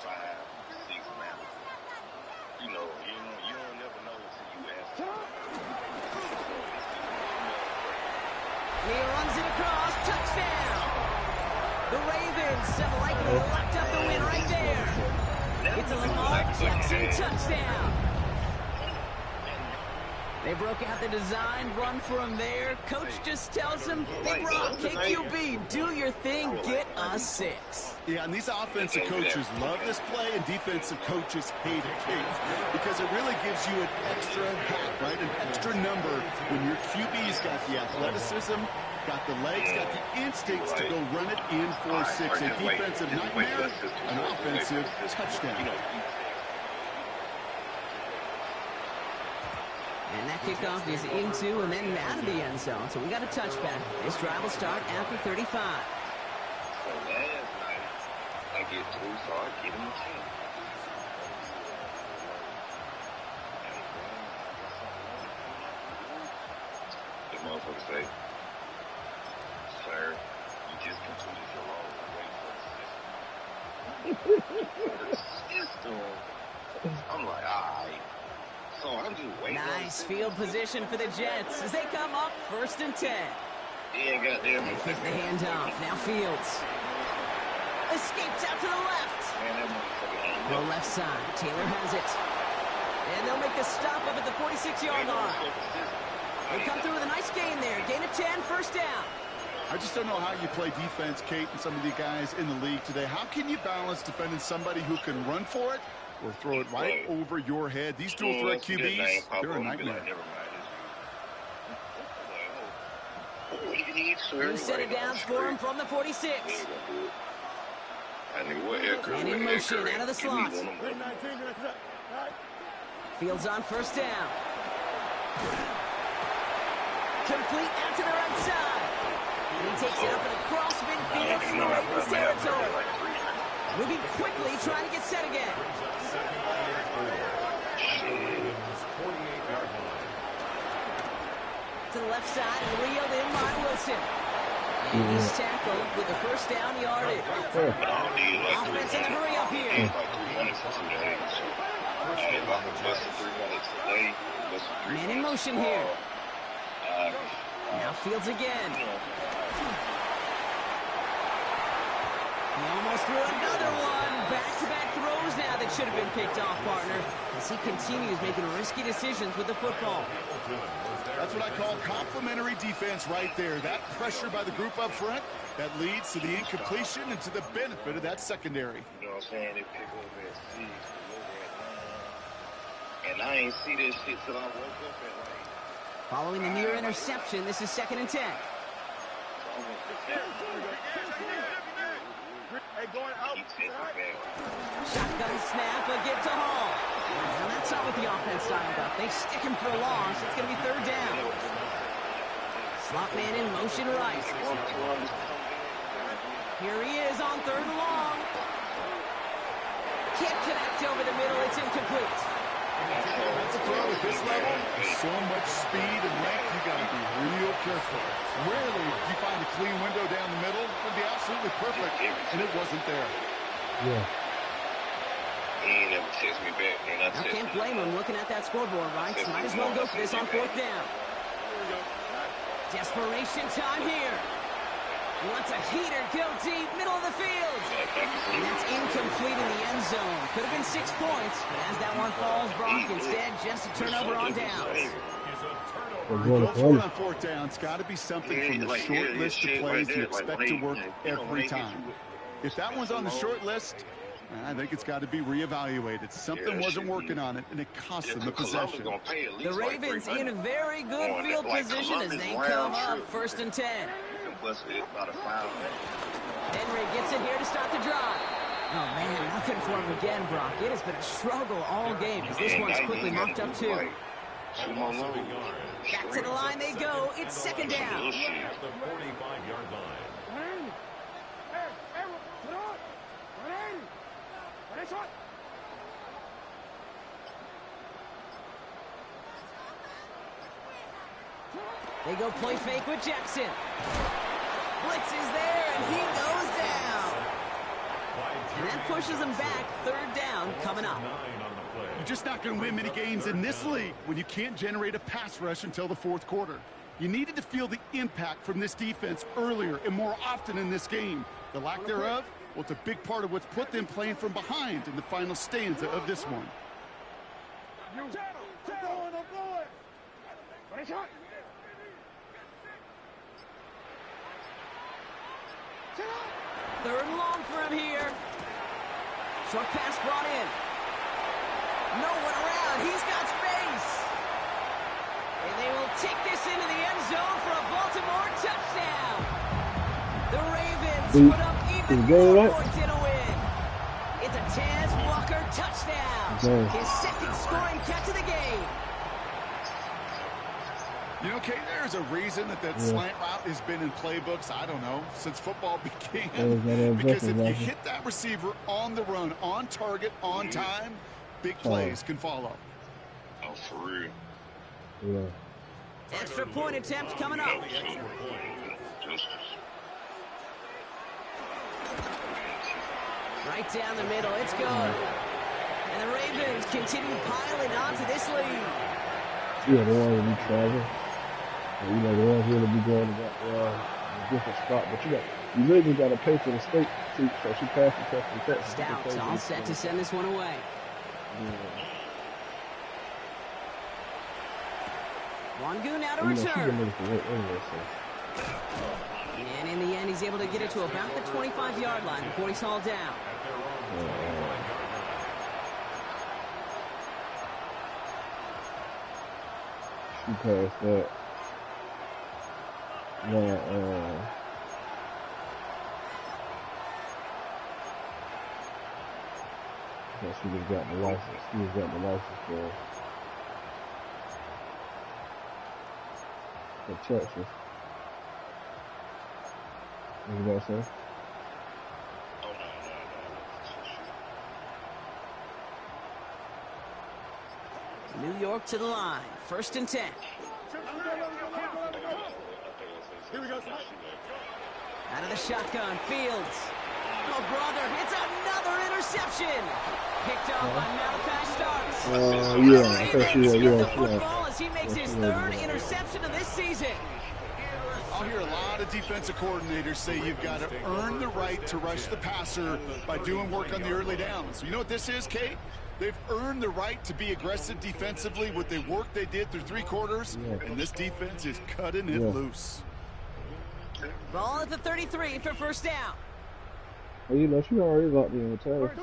He runs it across, touchdown! The Ravens have likely locked up the win right there. It's a Lamar Jackson touchdown. They broke out the design run for him there. Coach just tells him, "Big Rock, KQB, do your thing, get us 6." Yeah, and these offensive coaches love this play, and defensive coaches hate it, because it really gives you an extra hat, right? An extra number when your QB's got the athleticism, got the legs, got the instincts to go run it in for 6. A defensive nightmare, an offensive touchdown. And that kickoff is into and then out of the end zone. So we got a touchback. This drive will start after 35. So last night, I get 2, so I get him a 10. The motherfucker say, "Sir, you just completed your role. Wait for the system." I'm like, all right. So I'm just waiting. Nice field position for the Jets as they come up 1st and 10. Yeah, goddamn. They take the handoff. Now Fields escapes out to the left. The left side. Taylor has it. And they'll make the stop up at the 46-yard line. They come through with a nice gain there. Gain of 10, 1st down. I just don't know how you play defense, Kate, and some of the guys in the league today. How can you balance defending somebody who can run for it or throw it right over your head? These dual threat QBs, they're a nightmare. You set it down for him from the 46. And in motion, out of the slot. Fields on first down. Complete out to the right side. And he takes it up and across midfield in the Ravens territory. Moving quickly, trying to get set again. To the left side and reeled in by Wilson. And he's tackled with the first down yardage. Offense in a hurry up here. Man in motion here. Now Fields again. He almost threw another one. Back-to-back throws now that should have been picked off, partner, as he continues making risky decisions with the football. That's what I call complimentary defense right there. That pressure by the group up front, that leads to the incompletion and to the benefit of that secondary. You know what I'm saying? They pick up at 6, and I ain't see this shit till I woke up at like. Following the near interception, this is 2nd and 10. Shotgun snap, a give to Hall. And that's not what the offense dialed up. They stick him for a loss. It's going to be 3rd down. Slot man in motion right. Here he is on 3rd and long. Can't connect over the middle. It's incomplete. That's a throw at this level. So much speed and length, you got to be real careful. Rarely do you find a clean window down the middle. It would be absolutely perfect, and it wasn't there. Yeah. He ain't never text me back. I can't blame him looking at that scoreboard, right? Might as well go for this on 4th down. Desperation time here. He wants a heater, go deep, middle of the field. And that's incomplete in the end zone. Could have been 6 points, but as that one falls, Brock, instead just a turnover on downs. Go for it on 4th down. It's got to be something from the short list of plays you expect to work every time. If that one's on the short list, I think it's got to be reevaluated. Something wasn't working on it, and it cost them the possession. The Ravens in a very good field position as they come up 1st and 10. Henry gets it here to start the drive. Oh, man, nothing for him again, Brock. It has been a struggle all game as this one's quickly mopped up, too. Back to the line they go. It's 2nd down. They go play fake with Jackson. Blitz is there, and he goes down. And that pushes him back. 3rd down coming up. You're just not going to win many games in this league when you can't generate a pass rush until the 4th quarter. You needed to feel the impact from this defense earlier and more often in this game. The lack thereof, well, it's a big part of what's put them playing from behind in the final stanza of this one. 3rd and long for him here. Short pass brought in. No one around. He's got space. And they will take this into the end zone for a Baltimore touchdown. The Ravens put up even more points in a win. It's a Taz Walker touchdown. His 2nd scoring catch of the game. You know, Kate, there's a reason that slant route has been in playbooks, I don't know, since football began. Because if you hit that receiver on the run, on target, on time, big plays can follow. Oh, for real. Yeah. Extra point attempt coming up. Right down the middle, it's good. And the Ravens continue piling on to this lead. Yeah, they want to be traveling. You know, the ones going to be going to a different spot. But you really got to pay for the state seat, so she passed the test and test. Stout's all set to send this one away. Wangu now to return. And in the end, he's able to get it to about the 25-yard line before he's hauled down. She passed that. defense. He just got the license. He just got the license for Texas. What you about to say? New York to the line. 1st and 10. Here we go. Out of the shotgun, Fields. Oh, brother, it's another interception. Picked off by Malachi Starks. Yeah, I think Ravens she get the was. football as he makes his 3rd interception of this season. I'll hear a lot of defensive coordinators say you've got to earn the right to rush the passer by doing work on the early downs. You know what this is, Kate? They've earned the right to be aggressive defensively with the work they did through 3 quarters, and this defense is cutting it loose. Ball at the 33 for 1st down. Oh, you know, she already locked in with Taylor. Get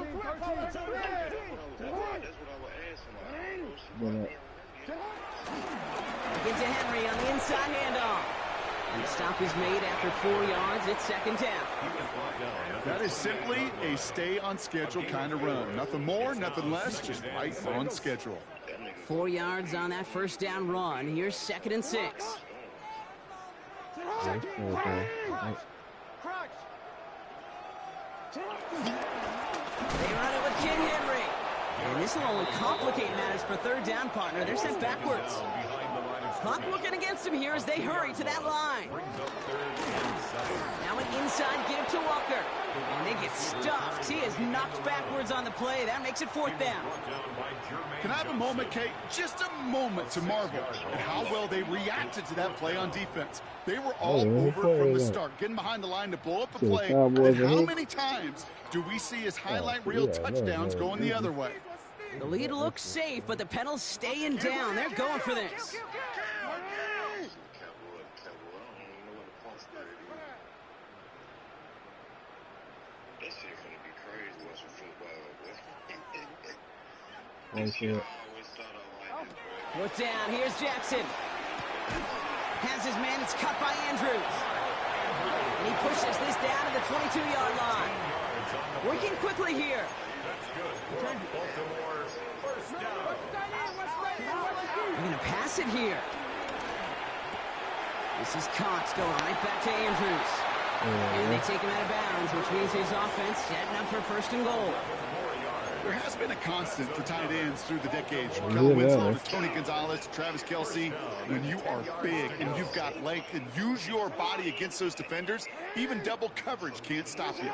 to Henry on the inside handoff. And the stop is made after 4 yards. It's 2nd down. That is simply a stay-on-schedule kind of run. Nothing more, nothing less, just right on schedule. 4 yards on that 1st down run. Here's 2nd and 6. They run it with King Henry. And this will only complicate matters for 3rd down, partner. They're sent backwards. Clock working against him here as they hurry to that line. Now an inside give to Walker. And they get stuffed. He is knocked backwards on the play. That makes it 4th down. Can I have a moment, Kate? Just a moment to marvel at how well they reacted to that play on defense. They were all over from the start, getting behind the line to blow up the play. And how many times do we see his highlight reel touchdowns going the other way? The lead looks safe, but the Penals staying down. They're going for this. Fourth down, here's Jackson. Has his man, it's cut by Andrews. And he pushes this down to the 22-yard line. Working quickly here. They're going to pass it here. This is Cox going right back to Andrews. And they take him out of bounds, which means his offense setting up for 1st and goal. There has been a constant for tight ends through the decades. From Kel Winslow to Tony Gonzalez to Travis Kelce. When you are big and you've got length and use your body against those defenders, even double coverage can't stop you.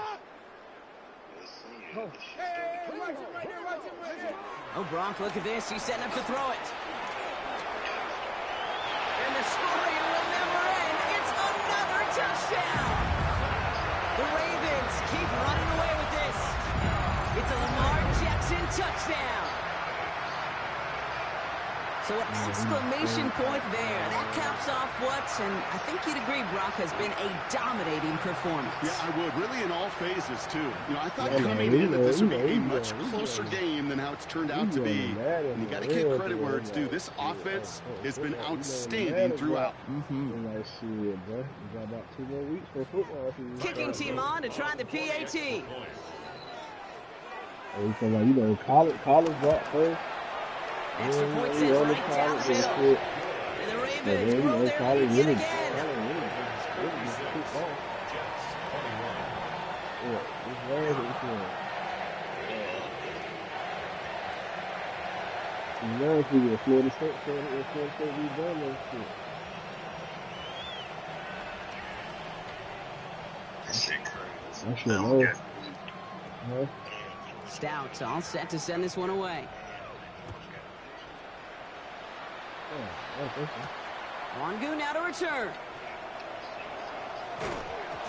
Oh, Brock, look at this. He's setting up to throw it. And the scoring will never end. It's another touchdown. The Ravens keep running away with this. It's a Lamar Jackson touchdown. So an exclamation point there. That caps off what, and I think you'd agree, Brock, has been a dominating performance. Yeah, I would. Really in all phases, too. You know, I thought coming in that this would be a much closer game than how it's turned out to be. And you got to give credit where it's due. This offense has been outstanding throughout. Kicking team on to try the PAT. You know, college brought first. Extra point says right down the middle. And the Ravens grow their lead yet again. Florida State be done that shit. Stouts all set to send this one away. Wangu now to return.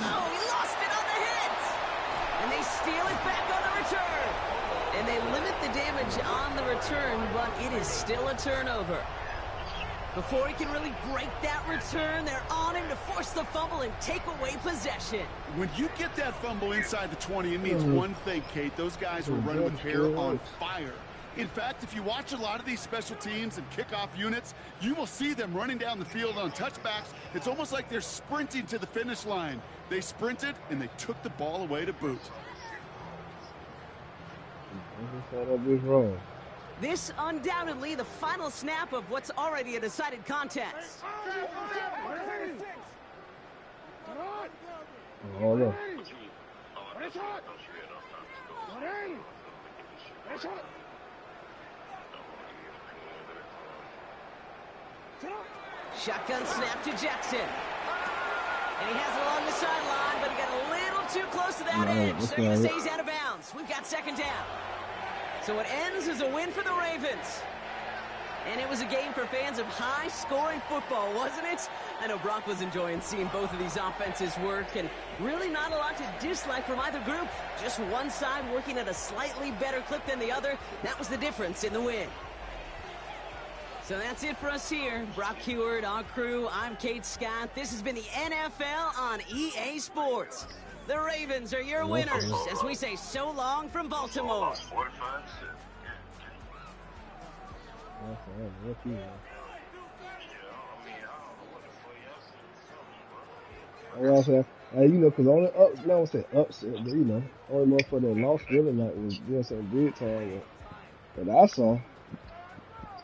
Oh, he lost it on the hit! And they steal it back on the return. And they limit the damage on the return, but it is still a turnover. Before he can really break that return, they're on him to force the fumble and take away possession. When you get that fumble inside the 20, it means one thing, Kate. Those guys were running with hair on fire. In fact, if you watch a lot of these special teams and kickoff units, you will see them running down the field on touchbacks. It's almost like they're sprinting to the finish line. They sprinted, and they took the ball away to boot. just saw that bitch wrong. This undoubtedly the final snap of what's already a decided contest. Oh, no. Shotgun snap to Jackson. And he has it along the sideline, but he got a little too close to that edge. They're going to say he's out of bounds. We've got second down. So it ends as a win for the Ravens. And it was a game for fans of high-scoring football, wasn't it? I know Brock was enjoying seeing both of these offenses work, and really not a lot to dislike from either group. Just one side working at a slightly better clip than the other. That was the difference in the win. So that's it for us here. Brock Heward, our crew, I'm Kate Scott. This has been the NFL on EA Sports. The Ravens are your winners as we say so long from Baltimore. Because only up, now I say upset, but only motherfucker that lost really like was, big time. But I saw,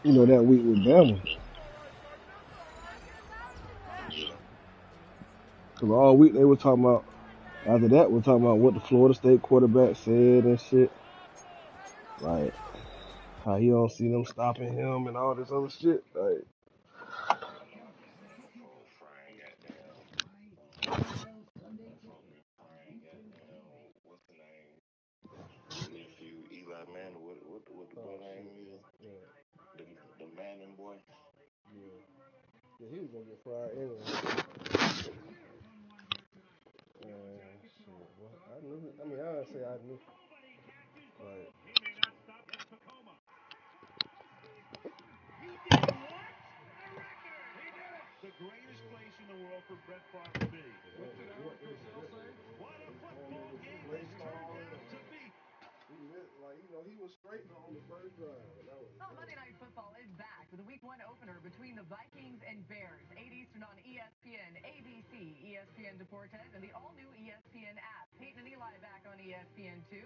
that week with Bama. Because all week they were talking about, after that, we're talking about what the Florida State quarterback said and shit. Like, how he don't see them stopping him and all this other shit. Like, Eli Manning, what the boy name is? The Madden boy. Yeah, he was gonna get fried anyway. Shit, boy. I knew. I mean, I don't say I knew. Like, the greatest place in the world for Brett Favre to be. What did Eric Purcell say? What a football game this turned out to be. he was straight on the first drive. Monday Night Football is back with a Week 1 opener between the Vikings and Bears. 8 Eastern on ESPN, ABC, ESPN Deportes, and the all-new ESPN app. Peyton and Eli back on ESPN2.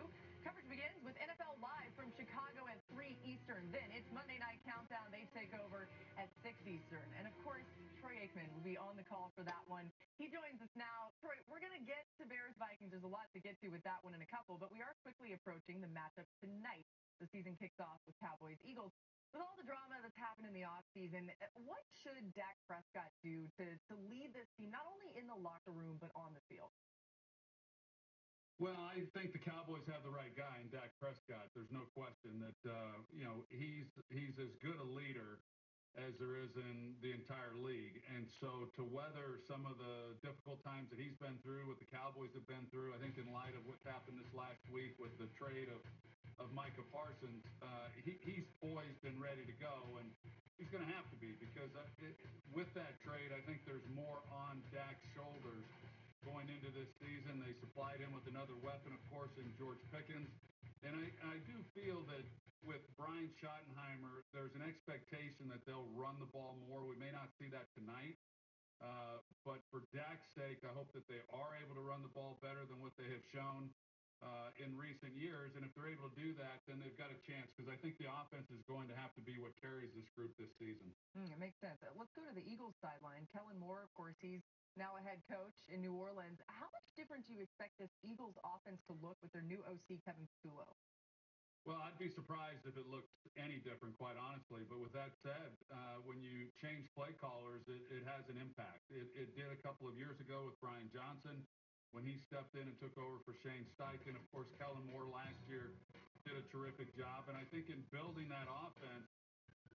Coverage begins with NFL Live from Chicago at 3 Eastern. Then it's Monday Night Countdown. They take over at 6 Eastern. And, of course, Troy Aikman will be on the call for that one. He joins us now. Troy, we're going to get to Bears-Vikings. There's a lot to get to with that one in a couple, but we are quickly approaching the matchup tonight. The season kicks off with Cowboys-Eagles. With all the drama that's happened in the offseason, what should Dak Prescott do to lead this team, not only in the locker room, but on the field? Well, I think the Cowboys have the right guy in Dak Prescott. There's no question that, he's as good a leader as there is in the entire league. And so to weather some of the difficult times that he's been through, what the Cowboys have been through, I think in light of what's happened this last week with the trade of Micah Parsons, he's poised and ready to go, and he's going to have to be because with that trade, I think there's more on Dak's shoulders going into this season. They supplied him with another weapon, of course, in George Pickens, and I do feel that with Brian Schottenheimer, there's an expectation that they'll run the ball more. We may not see that tonight, but for Dak's sake, I hope that they are able to run the ball better than what they have shown in recent years, and if they're able to do that, then they've got a chance, because I think the offense is going to have to be what carries this group this season. It makes sense. Let's go to the Eagles sideline. Kellen Moore, of course, he's now a head coach in New Orleans. How much different do you expect this Eagles offense to look with their new OC, Kevin Tulo? Well, I'd be surprised if it looked any different, quite honestly. But with that said, when you change play callers, it has an impact. It did a couple of years ago with Brian Johnson when he stepped in and took over for Shane Steichen. Of course, Kellen Moore last year did a terrific job. And I think in building that offense,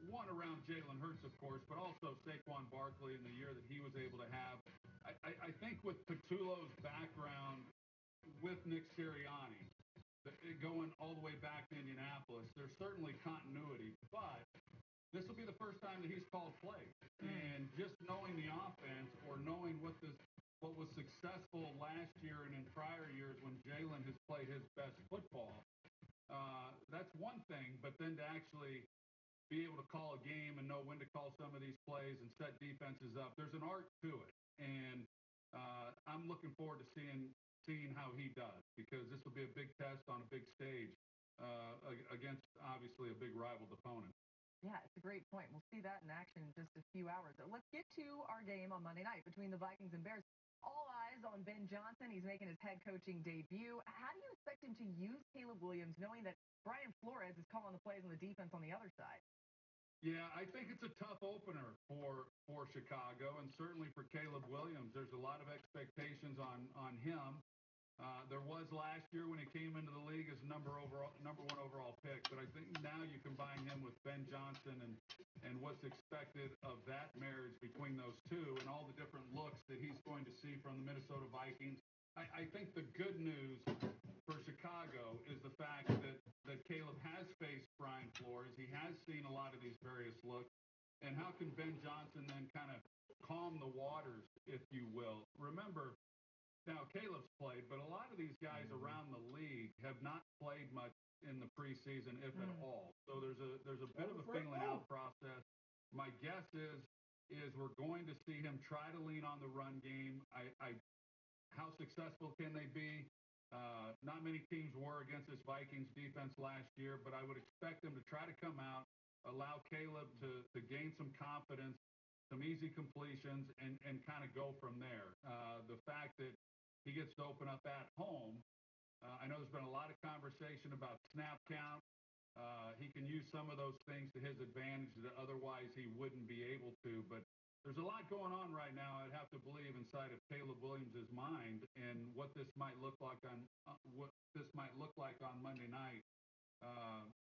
one around Jalen Hurts, of course, but also Saquon Barkley in the year that he was able to have. I think with Patulo's background with Nick Sirianni, going all the way back to Indianapolis, there's certainly continuity, but this will be the first time that he's called plays. And just knowing the offense, or knowing what was successful last year and in prior years when Jalen has played his best football, that's one thing. But then to actually be able to call a game and know when to call some of these plays and set defenses up, there's an art to it. And I'm looking forward to seeing how he does, because this will be a big test on a big stage against obviously a big rival opponent. Yeah, it's a great point. We'll see that in action in just a few hours. Let's get to our game on Monday night between the Vikings and Bears. All eyes on Ben Johnson. He's making his head coaching debut. How do you expect him to use Caleb Williams, knowing that Brian Flores is calling the plays on the defense on the other side? Yeah, I think it's a tough opener for Chicago, and certainly for Caleb Williams. There's a lot of expectations on him. There was last year when he came into the league as number one overall pick, but I think now you combine him with Ben Johnson and what's expected of that marriage between those two and all the different looks that he's going to see from the Minnesota Vikings. I think the good news for Chicago is the fact that Caleb has faced Brian Flores. He has seen a lot of these various looks. And how can Ben Johnson then kind of calm the waters, if you will? Remember, now, Caleb's played, but a lot of these guys around the league have not played much in the preseason, if at all. So there's a bit of a feeling out process. My guess is we're going to see him try to lean on the run game. How successful can they be? Not many teams were against this Vikings defense last year, but I would expect them to try to come out, allow Caleb to gain some confidence, some easy completions, and kind of go from there. The fact that he gets to open up at home. I know there's been a lot of conversation about snap count. He can use some of those things to his advantage that otherwise he wouldn't be able to. But there's a lot going on right now, I'd have to believe, inside of Caleb Williams' mind, and what this might look like on Monday night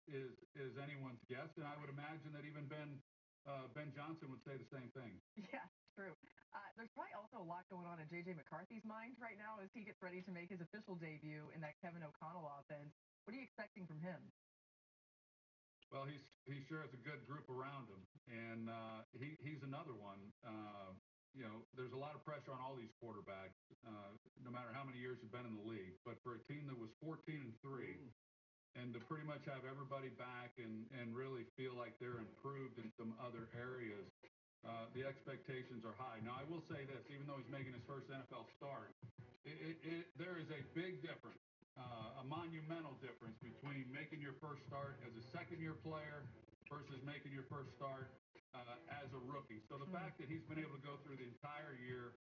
is anyone's guess. And I would imagine that even Ben Johnson would say the same thing. Yeah, true. There's probably also a lot going on in J.J. McCarthy's mind right now as he gets ready to make his official debut in that Kevin O'Connell offense. What are you expecting from him? Well, he sure has a good group around him, and he's another one. There's a lot of pressure on all these quarterbacks, no matter how many years you've been in the league. But for a team that was 14-3, and to pretty much have everybody back and really feel like they're improved in some other areas, the expectations are high. Now, I will say this, even though he's making his first NFL start, there is a big difference, a monumental difference between making your first start as a second-year player versus making your first start as a rookie. So the fact that he's been able to go through the entire year,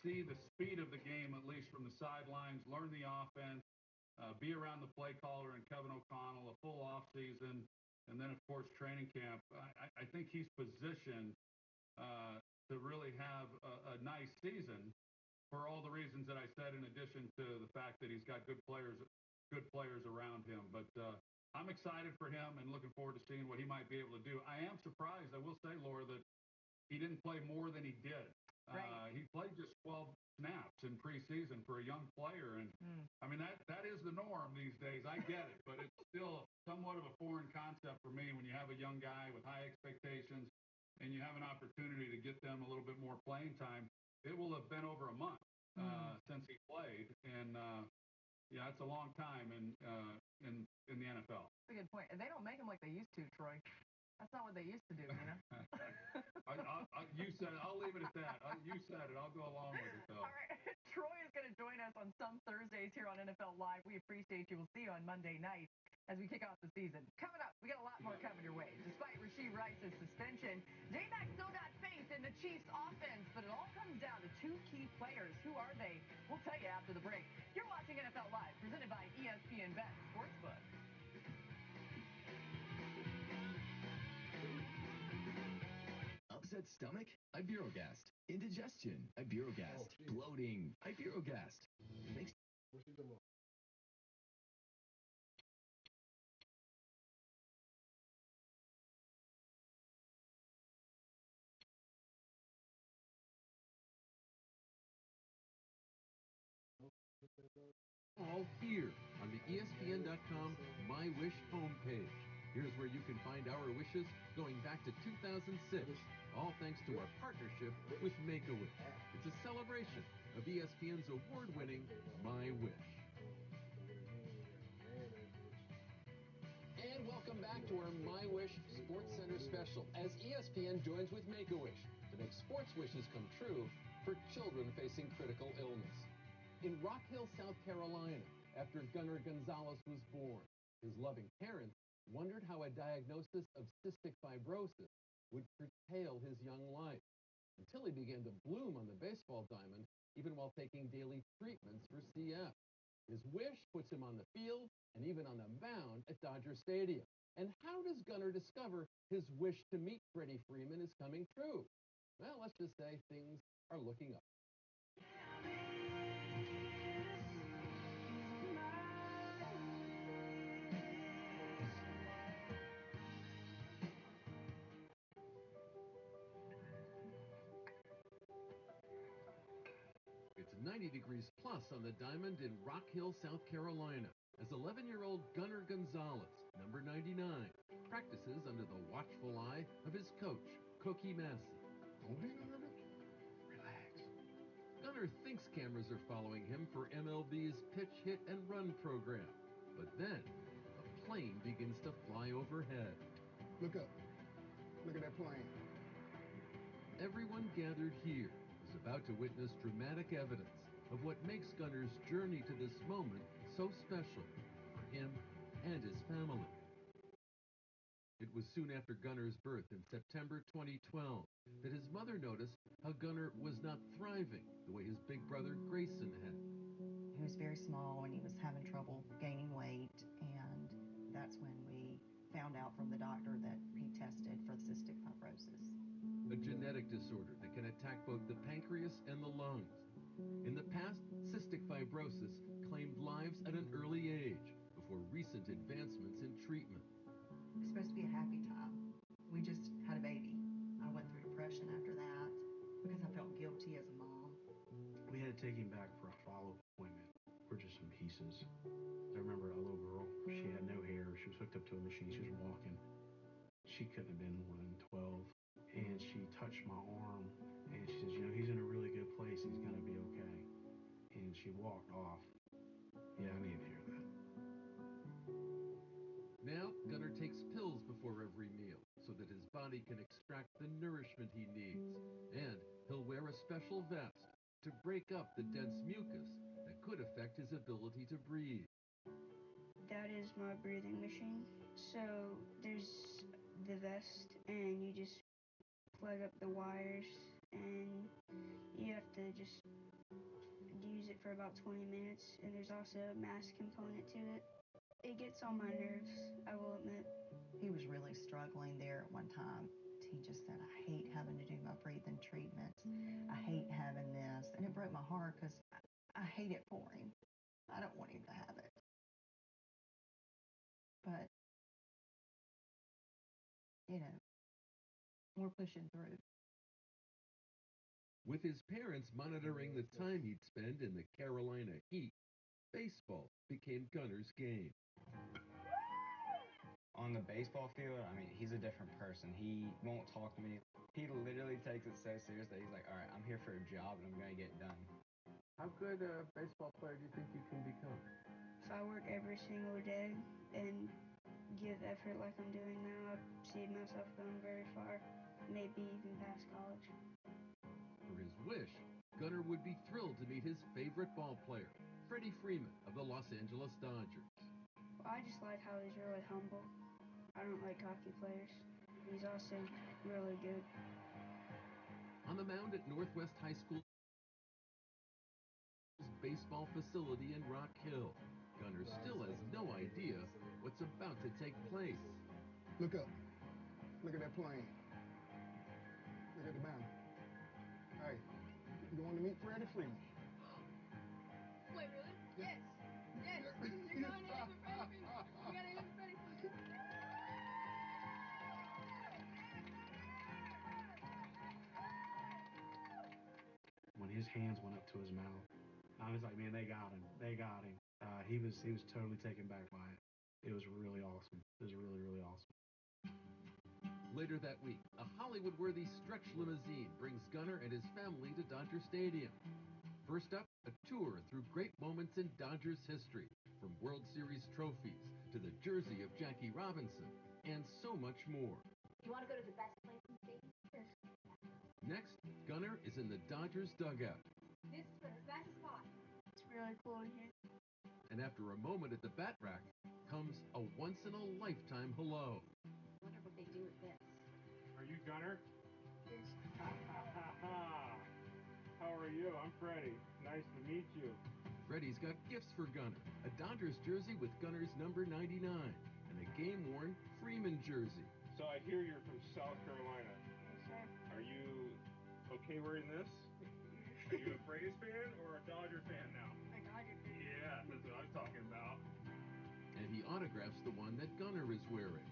see the speed of the game, at least from the sidelines, learn the offense, be around the play caller and Kevin O'Connell, a full offseason, and then, of course, training camp, I think he's positioned to really have a nice season for all the reasons that I said, in addition to the fact that he's got good players around him. But I'm excited for him and looking forward to seeing what he might be able to do. I am surprised, I will say, Laura, that he didn't play more than he did. Right. He played just 12 snaps in preseason for a young player. And, I mean, that is the norm these days. I get it. But it's still somewhat of a foreign concept for me when you have a young guy with high expectations and you have an opportunity to get them a little bit more playing time. It will have been over a month since he played, and it's a long time in the NFL. That's a good point. And they don't make them like they used to, Troy. That's not what they used to do, you know? You said it. I'll leave it at that. You said it. I'll go along with it, though. All right. Troy is going to join us on some Thursdays here on NFL Live. We appreciate you. We'll see you on Monday night as we kick off the season. Coming up, we got a lot more coming your way. Despite Rashee Rice's suspension, J-Mac still got faith in the Chiefs' offense, but it all comes down to two key players. Who are they? We'll tell you after the break. You're watching NFL Live, presented by ESPN Bet Sportsbook. Upset stomach? Iberogast. Indigestion? Iberogast. Bloating? Iberogast. Makes all here on the ESPN.com My Wish homepage. Here's where you can find our wishes going back to 2006, all thanks to our partnership with Make-A-Wish. It's a celebration of ESPN's award-winning My Wish. And welcome back to our My Wish Sports Center special as ESPN joins with Make-A-Wish to make sports wishes come true for children facing critical illness. In Rock Hill, South Carolina, after Gunnar Gonzalez was born, His loving parents wondered how a diagnosis of cystic fibrosis would curtail his young life, until he began to bloom on the baseball diamond, even while taking daily treatments for CF. His wish puts him on the field and even on the mound at Dodger Stadium. And how does Gunnar discover his wish to meet Freddie Freeman is coming true? Well, let's just say things are looking up. It's 90 degrees plus on the diamond in Rock Hill, South Carolina, as 11-year-old Gunnar Gonzalez, number 99, practices under the watchful eye of his coach, Cookie Massey. Don't be nervous. Relax. Gunnar thinks cameras are following him for MLB's pitch, hit, and run program. But then, a plane begins to fly overhead. Look up. Look at that plane. Everyone gathered here is about to witness dramatic evidence of what makes Gunnar's journey to this moment so special for him and his family. It was soon after Gunnar's birth in September 2012 that his mother noticed how Gunnar was not thriving the way his big brother Grayson had. He was very small and he was having trouble gaining weight, and that's when we found out from the doctor that he tested for cystic fibrosis. A genetic disorder that can attack both the pancreas and the lungs. In the past, cystic fibrosis claimed lives at an early age before recent advancements in treatment. It's supposed to be a happy time. We just had a baby. I went through depression after that because I felt guilty as a mom. We had to take him back for a follow-up appointment for just some pieces. I remember a little girl, she had no hair, she was hooked up to a machine, she was walking. She couldn't have been more than 12. And she touched my arm, and she says, you know, he's in a really good place, he's going to be okay. And she walked off. Yeah, I needed to hear that. Now, Gunnar takes pills before every meal so that his body can extract the nourishment he needs. And he'll wear a special vest to break up the dense mucus that could affect his ability to breathe. That is my breathing machine. So there's the vest, and you just plug up the wires, and you have to just use it for about 20 minutes, and there's also a mask component to it. It gets on my nerves, I will admit. He was really struggling there at one time. He just said, I hate having to do my breathing treatments. I hate having this. And it broke my heart because I hate it for him. I don't want him to have it. But, you know, we're pushing through. With his parents monitoring the time he'd spend in the Carolina heat, baseball became Gunnar's game. On the baseball field, I mean, he's a different person. He won't talk to me. He literally takes it so serious that he's like, all right, I'm here for a job and I'm going to get it done. How good a baseball player do you think you can become? If I work every single day and give effort like I'm doing now, I see myself going very far, maybe even past college. For his wish, Gunnar would be thrilled to meet his favorite ball player, Freddie Freeman of the Los Angeles Dodgers. Well, I just like how he's really humble. I don't like cocky players. He's also really good. On the mound at Northwest High School's baseball facility in Rock Hill, Gunnar still has no idea what's about to take place. Look up. Look at that plane. Look at the mound. Hey, you going to meet Freddie Freeman? Wait, really? Yes. Yes. You're going to meet Freddie Freeman. You got to meet Freddie Freeman. When his hands went up to his mouth, I was like, man, they got him. They got him. He was totally taken back by it. It was really awesome. It was really, really awesome. Later that week, a Hollywood-worthy stretch limousine brings Gunnar and his family to Dodger Stadium. First up, a tour through great moments in Dodgers history, from World Series trophies to the jersey of Jackie Robinson, and so much more. You want to go to the best place in the stadium? Sure. Next, Gunnar is in the Dodgers dugout. This is for the best spot. It's really cool in here. And And after a moment at the bat rack comes a once-in-a-lifetime hello. Wonder what they do with this. Are you Gunner? Yes. How are you? I'm Freddie. Nice to meet you. Freddie's got gifts for Gunner. A Dodgers jersey with Gunner's number 99 and a game-worn Freeman jersey. So I hear you're from South Carolina. Yes, sir. Are you okay wearing this? Are you a Braves fan or a Dodger fan now? A Dodger fan. Yeah, that's what I'm talking about. And he autographs the one that Gunner is wearing.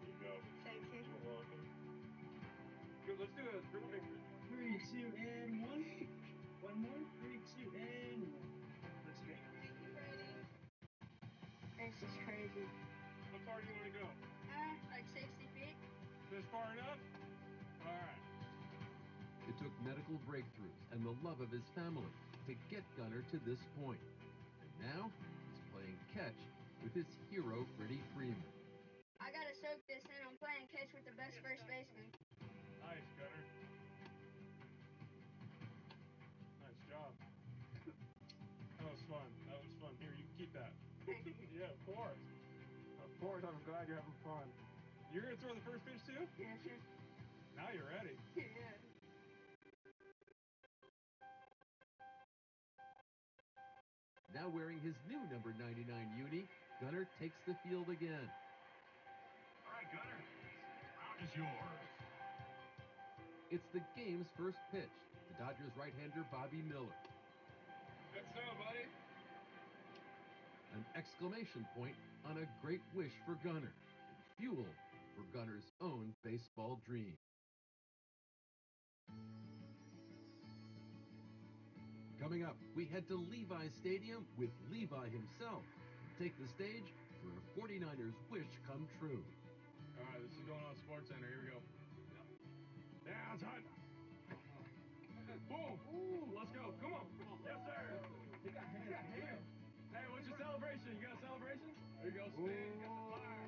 Here you go. Thank you. You're welcome. Good, let's do a triple picture. 3, 2, and 1. One more. 3, 2, and 1. Let's go. Thank you, Freddie. This is crazy. How far do you want to go? Like 60 feet. This far enough? All right. It took medical breakthroughs and the love of his family to get Gunner to this point. And now he's playing catch with his hero, Freddie Freeman. I gotta soak this in. I'm playing catch with the best first baseman. Nice, Gunner. Nice job. That was fun. That was fun. Here, you can keep that. Yeah, of course. Of course, I'm glad you're having fun. You're going to throw the first pitch, too? Yes, sir. Now you're ready. Yeah. Now wearing his new number 99 uni, Gunner takes the field again. All right, Gunner. Round is yours. It's the game's first pitch. The Dodgers right-hander Bobby Miller. Good throw, buddy. An exclamation point on a great wish for Gunner. Fuel for Gunner's own baseball dream. Coming up, we head to Levi's Stadium with Levi himself and take the stage for a 49ers wish come true. All right, this is going on SportsCenter. Here we go. Down, time. Boom. Ooh, let's go. Come on. Yes, sir. He got him. Hey, what's your celebration? You got a celebration? There you go, Steve. You got the fire.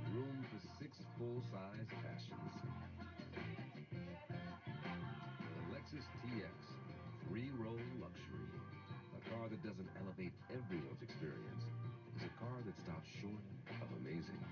Room for 6 full-size passions. The Lexus TX, 3-row luxury. A car that doesn't elevate everyone's experience. It's a car that stops short of amazing.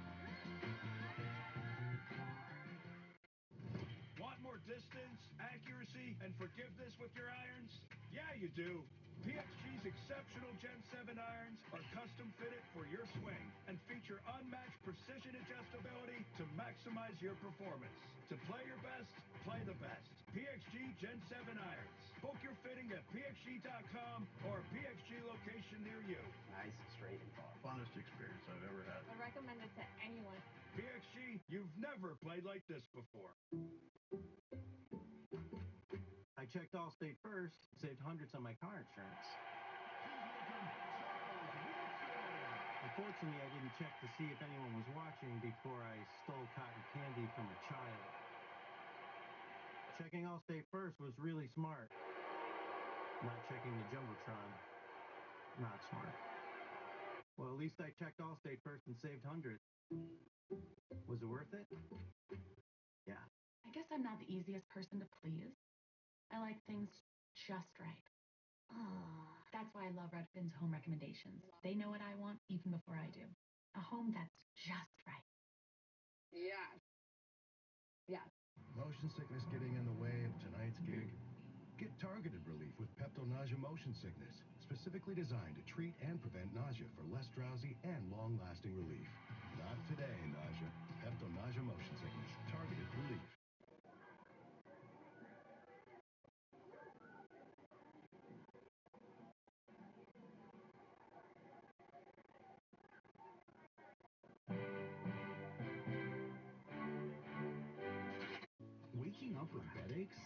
Want more distance, accuracy, and forgiveness with your irons? Yeah, you do. PXG's exceptional Gen 7 irons are custom fitted for your swing and feature unmatched precision adjustability to maximize your performance. To play your best, play the best. PXG Gen 7 irons. Book your fitting at pxg.com or a PXG location near you. Nice, straight, and far. Funnest experience I've ever had. I recommend it to anyone. PXG, you've never played like this before. I checked Allstate first, saved hundreds on my car insurance. Unfortunately, I didn't check to see if anyone was watching before I stole cotton candy from a child. Checking Allstate first was really smart. Not checking the Jumbotron, not smart. Well, at least I checked Allstate first and saved hundreds. Was it worth it? Yeah. I guess I'm not the easiest person to please. I like things just right. That's why I love Redfin's home recommendations. They know what I want even before I do. A home that's just right. Yeah. Yeah. Motion sickness getting in the way of tonight's gig? Get targeted relief with Pepto-Nausea Motion Sickness, specifically designed to treat and prevent nausea for less drowsy and long-lasting relief. Not today, nausea. Pepto-Nausea Motion Sickness, targeted relief. Waking up with headaches?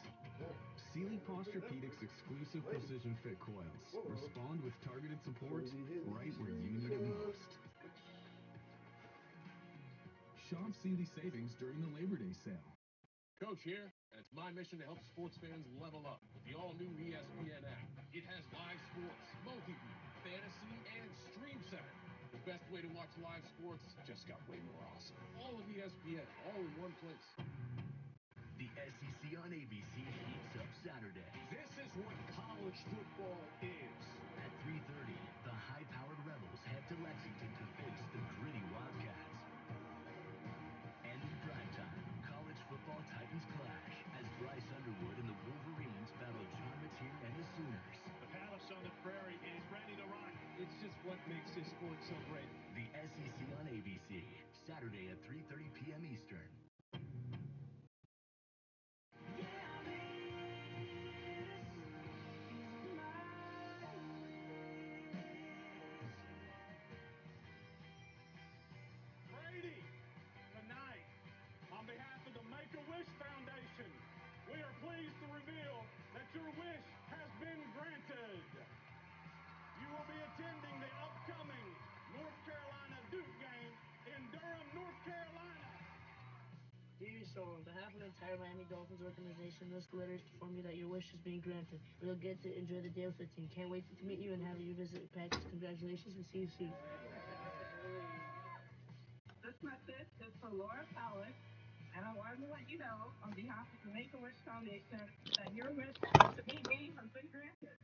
Sealy Posturepedics exclusive precision fit coils respond with targeted support right where you need it most. Shop Sealy savings during the Labor Day sale. Coach here, and it's my mission to help sports fans level up with the all-new ESPN app. It has live sports, multi-view, fantasy, and stream center. The best way to watch live sports just got way more awesome. All of ESPN, all in one place. The SEC on ABC heats up Saturday. This is what college football is. At 3:30, the high-powered Rebels head to Lexington to face the gritty Wildcats. And in primetime, college football titans clash as Bryce Underwood and the Wolverines battle John Mateer and the Sooners. The Palace on the Prairie is ready to rock. It's just what makes this sport so great. The SEC on ABC, Saturday at 3:30 p.m. Eastern. Brady, tonight, on behalf of the Make-A-Wish Foundation, we are pleased to reveal that your wish has been granted. You will be attending the upcoming North Carolina Duke game in Durham, North Carolina. Dear soul, on behalf of the entire Miami Dolphins organization, this letter is to inform you that your wish has been granted. We'll get to enjoy the day with the team. Can't wait to meet you and have you visit practice. Congratulations and see you soon. This message is for Laura Fowler, and I wanted to let you know, on behalf of the Make-A-Wish Foundation, that your wish to meet me has been granted.